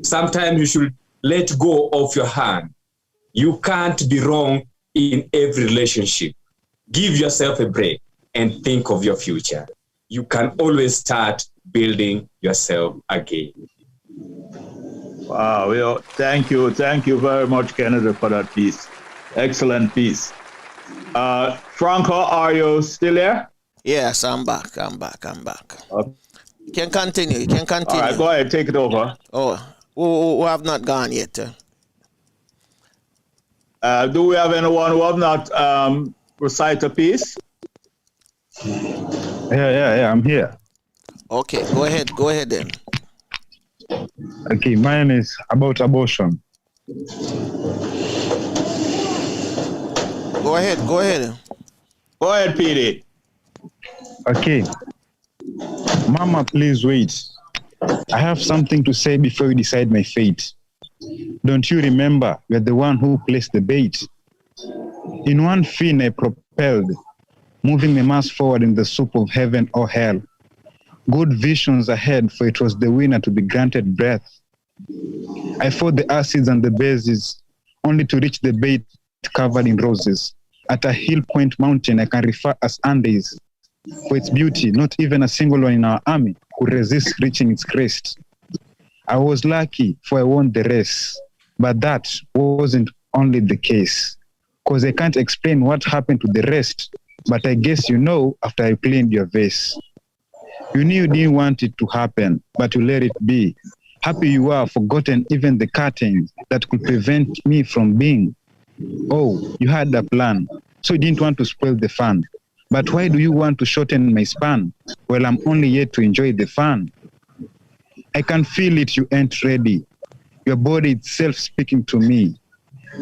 Sometimes you should let go of your hand. You can't be wrong in every relationship. Give yourself a break and think of your future. You can always start building yourself again. Wow, well, thank you very much, Kennedy, for that piece. Excellent piece. Franco, are you still there? Yes, I'm back. Okay. You can continue. All right, go ahead, take it over. Oh, who have not gone yet? Do we have anyone who have not recite a piece? Yeah, I'm here. Okay, go ahead then. Okay, mine is about abortion. Go ahead. Go ahead, PD. Okay. Mama, please wait. I have something to say before you decide my fate. Don't you remember you're the one who placed the bait? In one fin I propelled, moving the mass forward in the soup of heaven or hell. Good visions ahead, for it was the winner to be granted breath. I fought the acids and the bases, only to reach the bait covered in roses. At a hill point mountain I can refer as Andes. For its beauty, not even a single one in our army could resist reaching its crest. I was lucky, for I won the race. But that wasn't only the case. Cause I can't explain what happened to the rest. But I guess you know after I cleaned your vase. You knew you didn't want it to happen, but you let it be. Happy you are, forgotten even the curtains that could prevent me from being. Oh, you had a plan, so you didn't want to spoil the fun. But why do you want to shorten my span? Well, I'm only yet to enjoy the fun. I can feel it, you ain't ready. Your body itself speaking to me.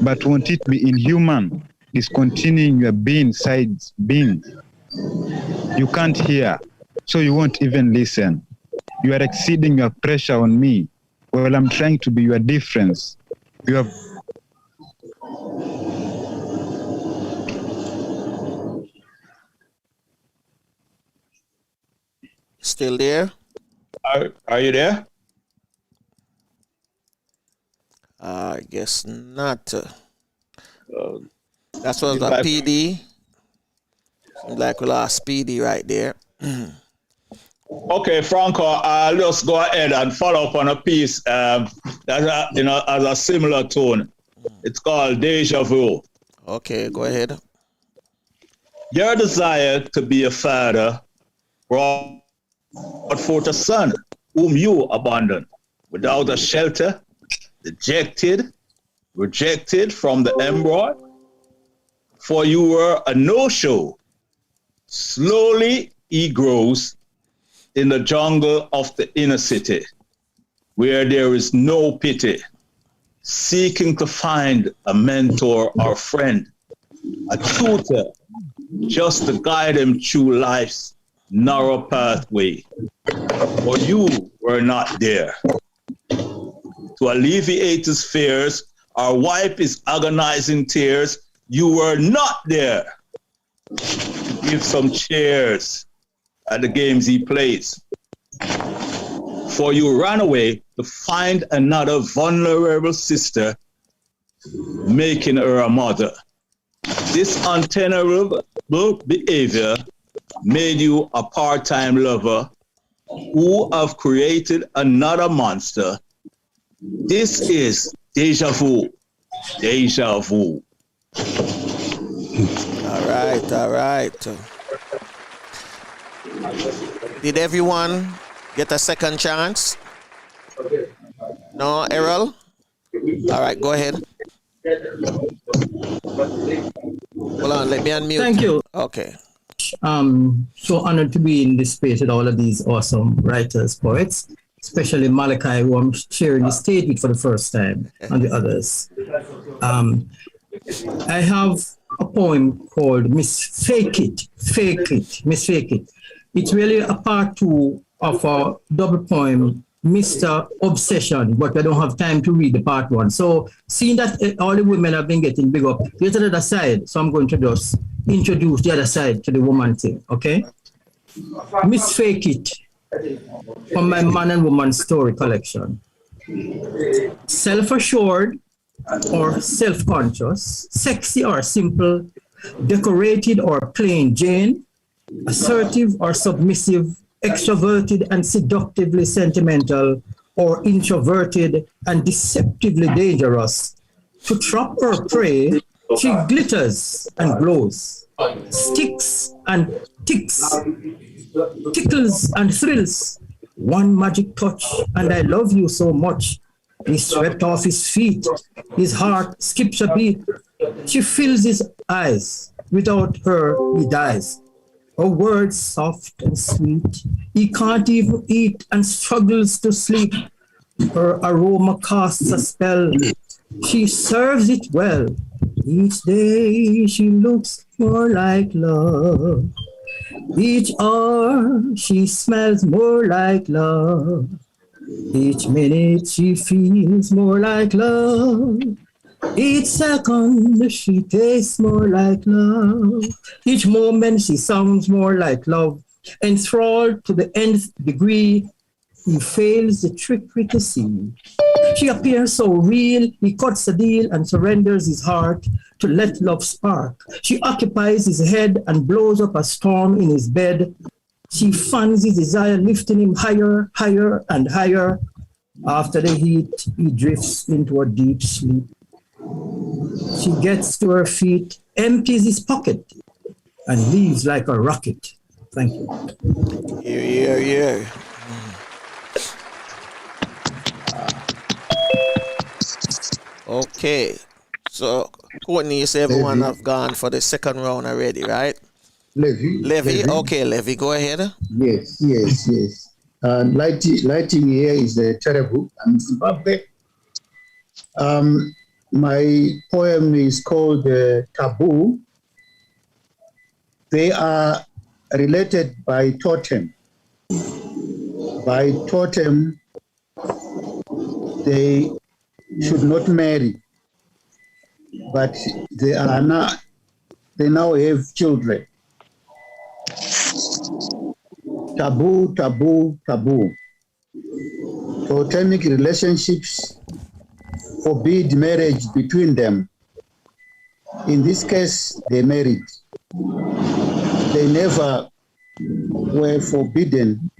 But won't it be inhuman, discontinuing your being sides being? You can't hear, so you won't even listen. You are exceeding your pressure on me. Well, I'm trying to be your difference. You have... Still there? Are you there? I guess not. That was a PD. Seems like we lost PD right there. Okay, Franco, I'll just go ahead and follow up on a piece that has a similar tone. It's called Deja Vu. Okay, go ahead. Your desire to be a father brought forth a son whom you abandoned without a shelter, dejected, rejected from the embryo, for you were a no-show. Slowly he grows in the jungle of the inner city, where there is no pity, seeking to find a mentor or friend, a tutor, just to guide him through life's narrow pathway. But you were not there to alleviate his fears or wipe his agonizing tears. You were not there to give some cheers at the games he plays. For you ran away to find another vulnerable sister, making her a mother. This untenable behavior made you a part-time lover who have created another monster. This is deja vu. Deja vu. All right. Did everyone get a second chance? No, Errol? All right, go ahead. Hold on, let me unmute. Thank you. Okay. So honored to be in this space with all of these awesome writers, poets, especially Malachi, who I'm sharing the stage with for the first time, and the others. I have a poem called Miss Fake It. It's really a part 2 of a double poem, Mr. Obsession, but I don't have time to read the part 1. So seeing that all the women have been getting big up, there's another side. So I'm going to just introduce the other side to the woman thing, okay? Miss Fake It from my Man and Woman Story collection. Self-assured or self-conscious, sexy or simple, decorated or plain Jane, assertive or submissive, extroverted and seductively sentimental, or introverted and deceptively dangerous. To trap or prey, she glitters and glows, sticks and ticks, tickles and thrills. One magic touch, and I love you so much. He swept off his feet, his heart skips a beat. She fills his eyes, without her he dies. Her words soft and sweet, he can't even eat and struggles to sleep. Her aroma casts a spell, she serves it well. Each day she looks more like love. Each hour she smells more like love. Each minute she feels more like love. Each second she tastes more like love. Each moment she sounds more like love. Enthralled to the nth degree, he fails the trickery to see. She appears so real, he cuts the deal and surrenders his heart to let love spark. She occupies his head and blows up a storm in his bed. She fans his desire, lifting him higher, higher, and higher. After the heat, he drifts into a deep sleep. She gets to her feet, empties his pocket, and leaves like a rocket. Thank you. Yeah. Okay. So, Courtney, you say everyone have gone for the second round already, right? Levy. Okay, Levy, go ahead. Yes. Lighting here is terrible. I'm Zimbabwe. My poem is called Taboo. They are related by totem. By totem, they should not marry, but they now have children. Taboo. Totemic relationships forbid marriage between them. In this case, they married. They never were forbidden.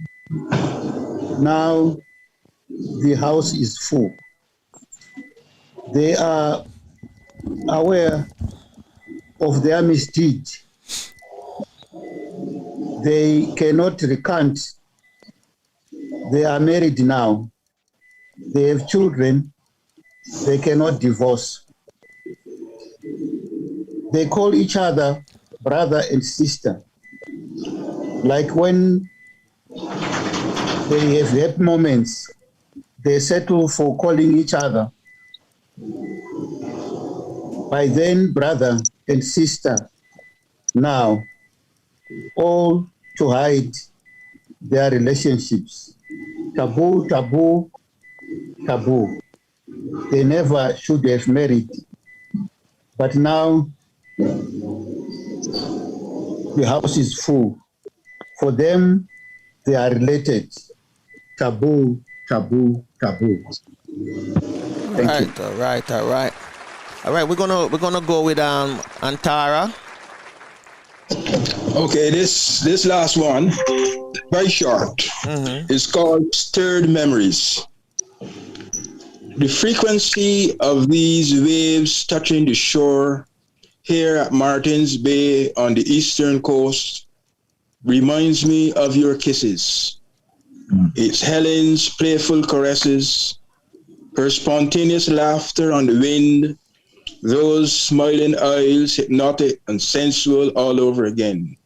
Now the house is full. They are aware of their misdeed. They cannot recant. They are married now. They have children. They cannot divorce. They call each other brother and sister. Like when they have had moments, they settle for calling each other by then brother and sister. Now, all to hide their relationships. Taboo, taboo, taboo. They never should have married. But now, the house is full. For them, they are related. Taboo, taboo, taboo. Thank you. All right. All right, we're gonna go with Antara. Okay, this last one, very short. It's called Stirred Memories. The frequency of these waves touching the shore here at Martins Bay on the eastern coast reminds me of your kisses. It's Helen's playful caresses, her spontaneous laughter on the wind, those smiling eyes, hypnotic and sensual all over again.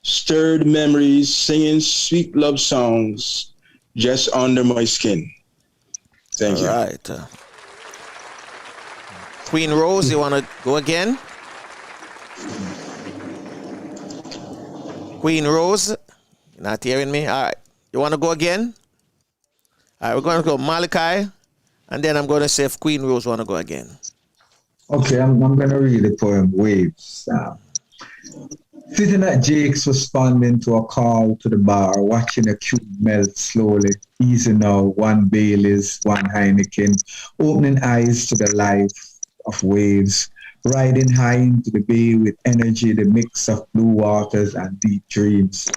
Stirred memories, singing sweet love songs just under my skin. Thank you. All right. Queen Rose, you want to go again? Queen Rose, you're not hearing me? All right. You want to go again? All right, we're going to go Malachi, and then I'm going to say if Queen Rose want to go again. Okay, I'm going to read the poem Waves. Sitting at Jake's, responding to a call to the bar, watching a cube melt slowly, easing out one Baileys, one Heineken, opening eyes to the life of waves, riding high into the bay with energy, the mix of blue waters and deep dreams.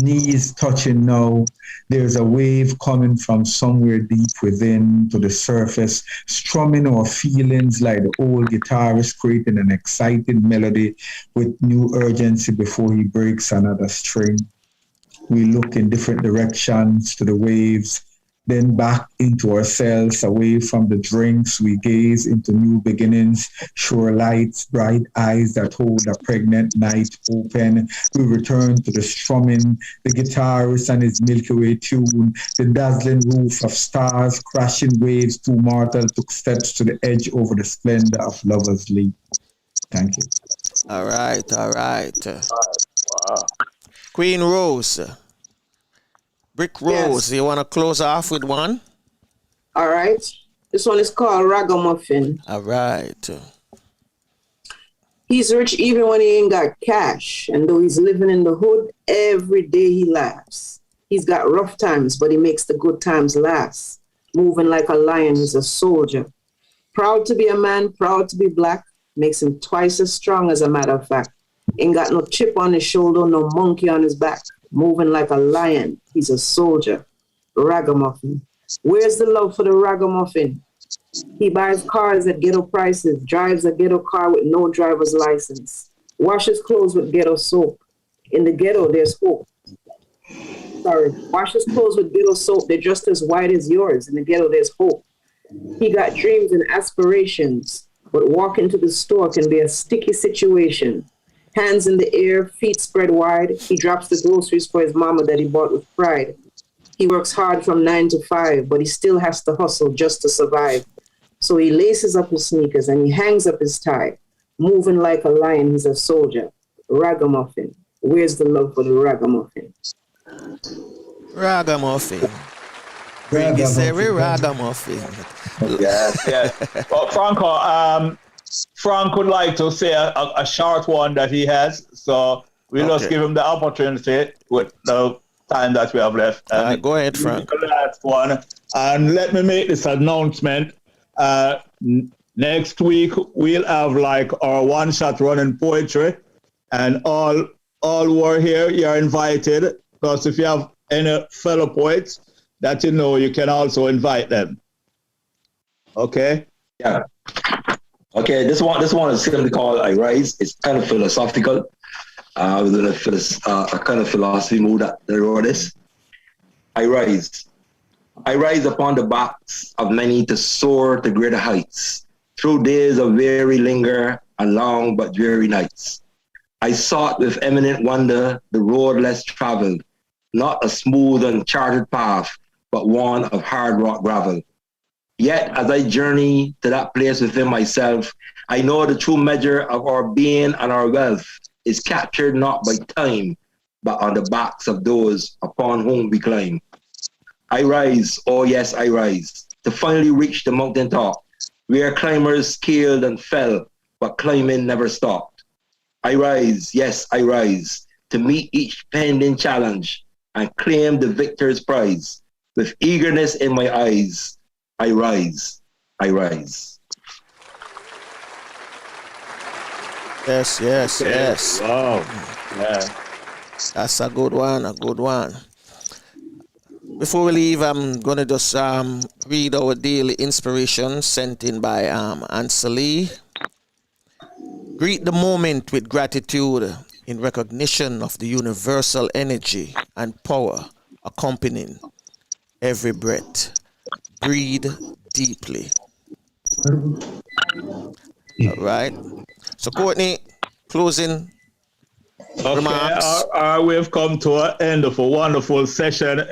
Knees touching now, there's a wave coming from somewhere deep within to the surface, strumming our feelings like the old guitarist creating an exciting melody with new urgency before he breaks another string. We look in different directions to the waves, then back into ourselves, away from the drinks. We gaze into new beginnings, sure lights, bright eyes that hold a pregnant night open. We return to the strumming, the guitarist and his Milky Way tune, the dazzling roof of stars, crashing waves. Two mortal took steps to the edge over the splendor of Lover's Leap. Thank you. All right. Wow. Queen Rose. Brick Rose, Yes. you want to close off with one? All right. This one is called Ragamuffin. All right. He's rich even when he ain't got cash. And though he's living in the hood, every day he laughs. He's got rough times, but he makes the good times last. Moving like a lion, he's a soldier. Proud to be a man, proud to be black. Makes him twice as strong, as a matter of fact. Ain't got no chip on his shoulder, no monkey on his back. Moving like a lion, he's a soldier. Ragamuffin. Where's the love for the ragamuffin? He buys cars at ghetto prices, drives a ghetto car with no driver's license, washes clothes with ghetto soap. In the ghetto, there's hope. Washes clothes with ghetto soap, they're just as white as yours. In the ghetto, there's hope. He got dreams and aspirations, but walking to the store can be a sticky situation. Hands in the air, feet spread wide. He drops the groceries for his mama that he bought with pride. He works hard from 9 to 5, but he still has to hustle just to survive. So he laces up his sneakers and he hangs up his tie. Moving like a lion, he's a soldier. Ragamuffin. Where's the love for the ragamuffin? Ragamuffin. Bring this every ragamuffin. Yes. Well, Franco, Frank would like to say a short one that he has, so we'll just give him the opportunity with the time that we have left. Go ahead, Frank. The last one, and let me make this announcement. Next week we'll have like our one-shot running poetry, and all who are here, you're invited. Because if you have any fellow poets that you know, you can also invite them. Okay? Yeah. Okay, this one is simply called I Rise. It's kind of philosophical. Within a kind of philosophy mood that they wrote this. I rise. I rise upon the backs of many to soar to greater heights, through days of weary linger and long but dreary nights. I sought with eminent wonder the road less traveled, not a smooth and charted path, but one of hard rock gravel. Yet as I journey to that place within myself, I know the true measure of our being and our wealth is captured not by time, but on the backs of those upon whom we climb. I rise, oh yes, I rise, to finally reach the mountaintop, where climbers scaled and fell, but climbing never stopped. I rise, yes, I rise, to meet each pending challenge and claim the victor's prize. With eagerness in my eyes, I rise, I rise. Yes, yes, yes. Wow. Yeah. That's a good one, a good one. Before we leave, I'm going to just read our daily inspiration sent in by Anseli. Greet the moment with gratitude in recognition of the universal energy and power accompanying every breath. Breathe deeply. All right. So, Courtney, closing remarks. We've come to an end of a wonderful session.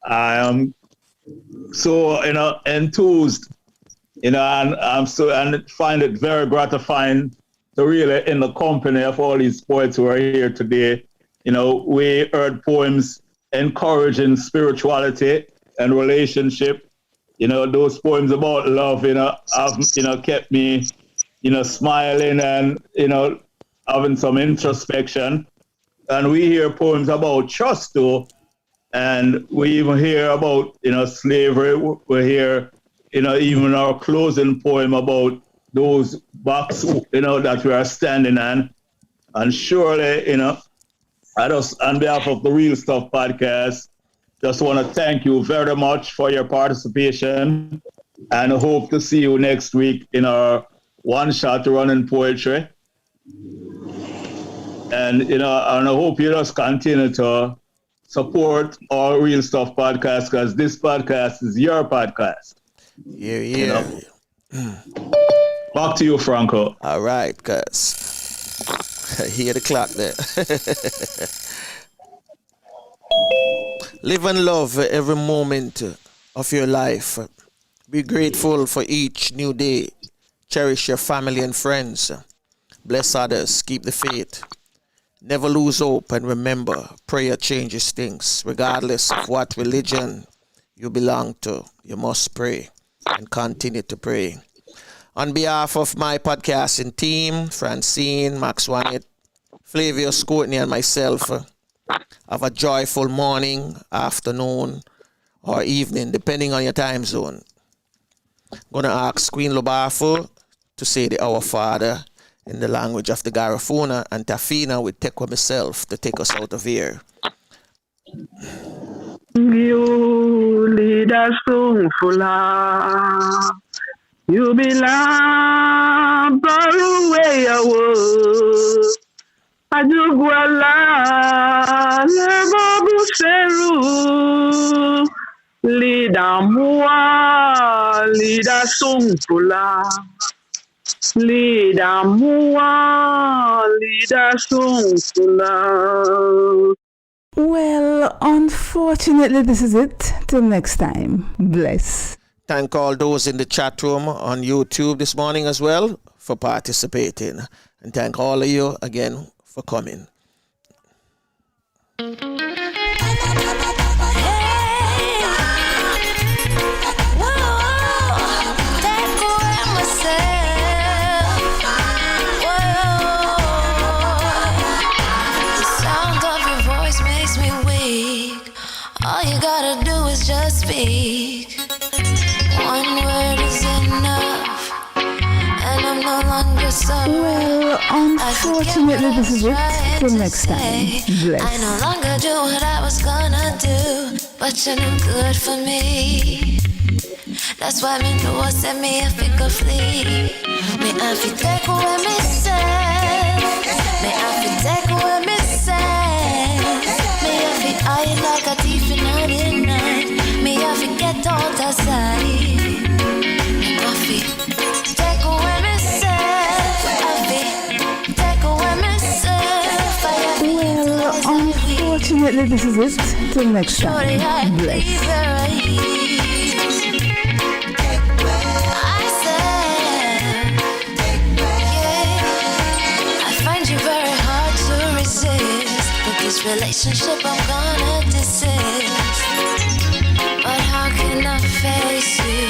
I am so enthused, and and find it very gratifying to really in the company of all these poets who are here today. We heard poems encouraging spirituality and relationship. Those poems about love, have kept me, smiling and having some introspection. And we hear poems about trust too. And we even hear about, slavery. We hear, even our closing poem about those backs, that we are standing on. And surely, I just, on behalf of the Real Stuff podcast, just want to thank you very much for your participation, and I hope to see you next week in our one-shot running poetry. And, and I hope you just continue to support our Real Stuff podcast, because this podcast is your podcast. Yeah. Back to you, Franco. All right, guys. Hear the clock there. Live and love every moment of your life. Be grateful for each new day. Cherish your family and friends. Bless others. Keep the faith. Never lose hope, and remember, prayer changes things. Regardless of what religion you belong to, you must pray and continue to pray. On behalf of my podcasting team, Francine, Max Wanit, Flavius, Courtney, and myself, have a joyful morning, afternoon, or evening, depending on your time zone. I'm going to ask Queen Lobafu to say the Our Father in the language of the Garifuna, and Tafina will take with myself to take us out of here. You lead us so full. You belong far away away. Ajuguala Lebabu Seru Lida Mua Lida Sungfula Lida Mua Lida Sungfula. Well, unfortunately, this is it. Till next time. Bless. Thank all those in the chat room on YouTube this morning as well for participating. And thank all of you again for coming. All you gotta do is just speak. One word is enough, and I'm no longer sorry. Well, unfortunately, this is it. Till next time. Bless. I no longer do what I was gonna do, but you're no good for me. That's why me know I send me a fickle flea. Me have to take away me say. Me have to take away me say. Me have to hide like a thief in the night. Me have to get out of sight. Me have to take away me say. Have to take away me say. unfortunately, this is it. Till next Shorty, I time. Bless. leave it right here. I said, yeah, I find you very hard to resist, but this relationship I'm gonna desist.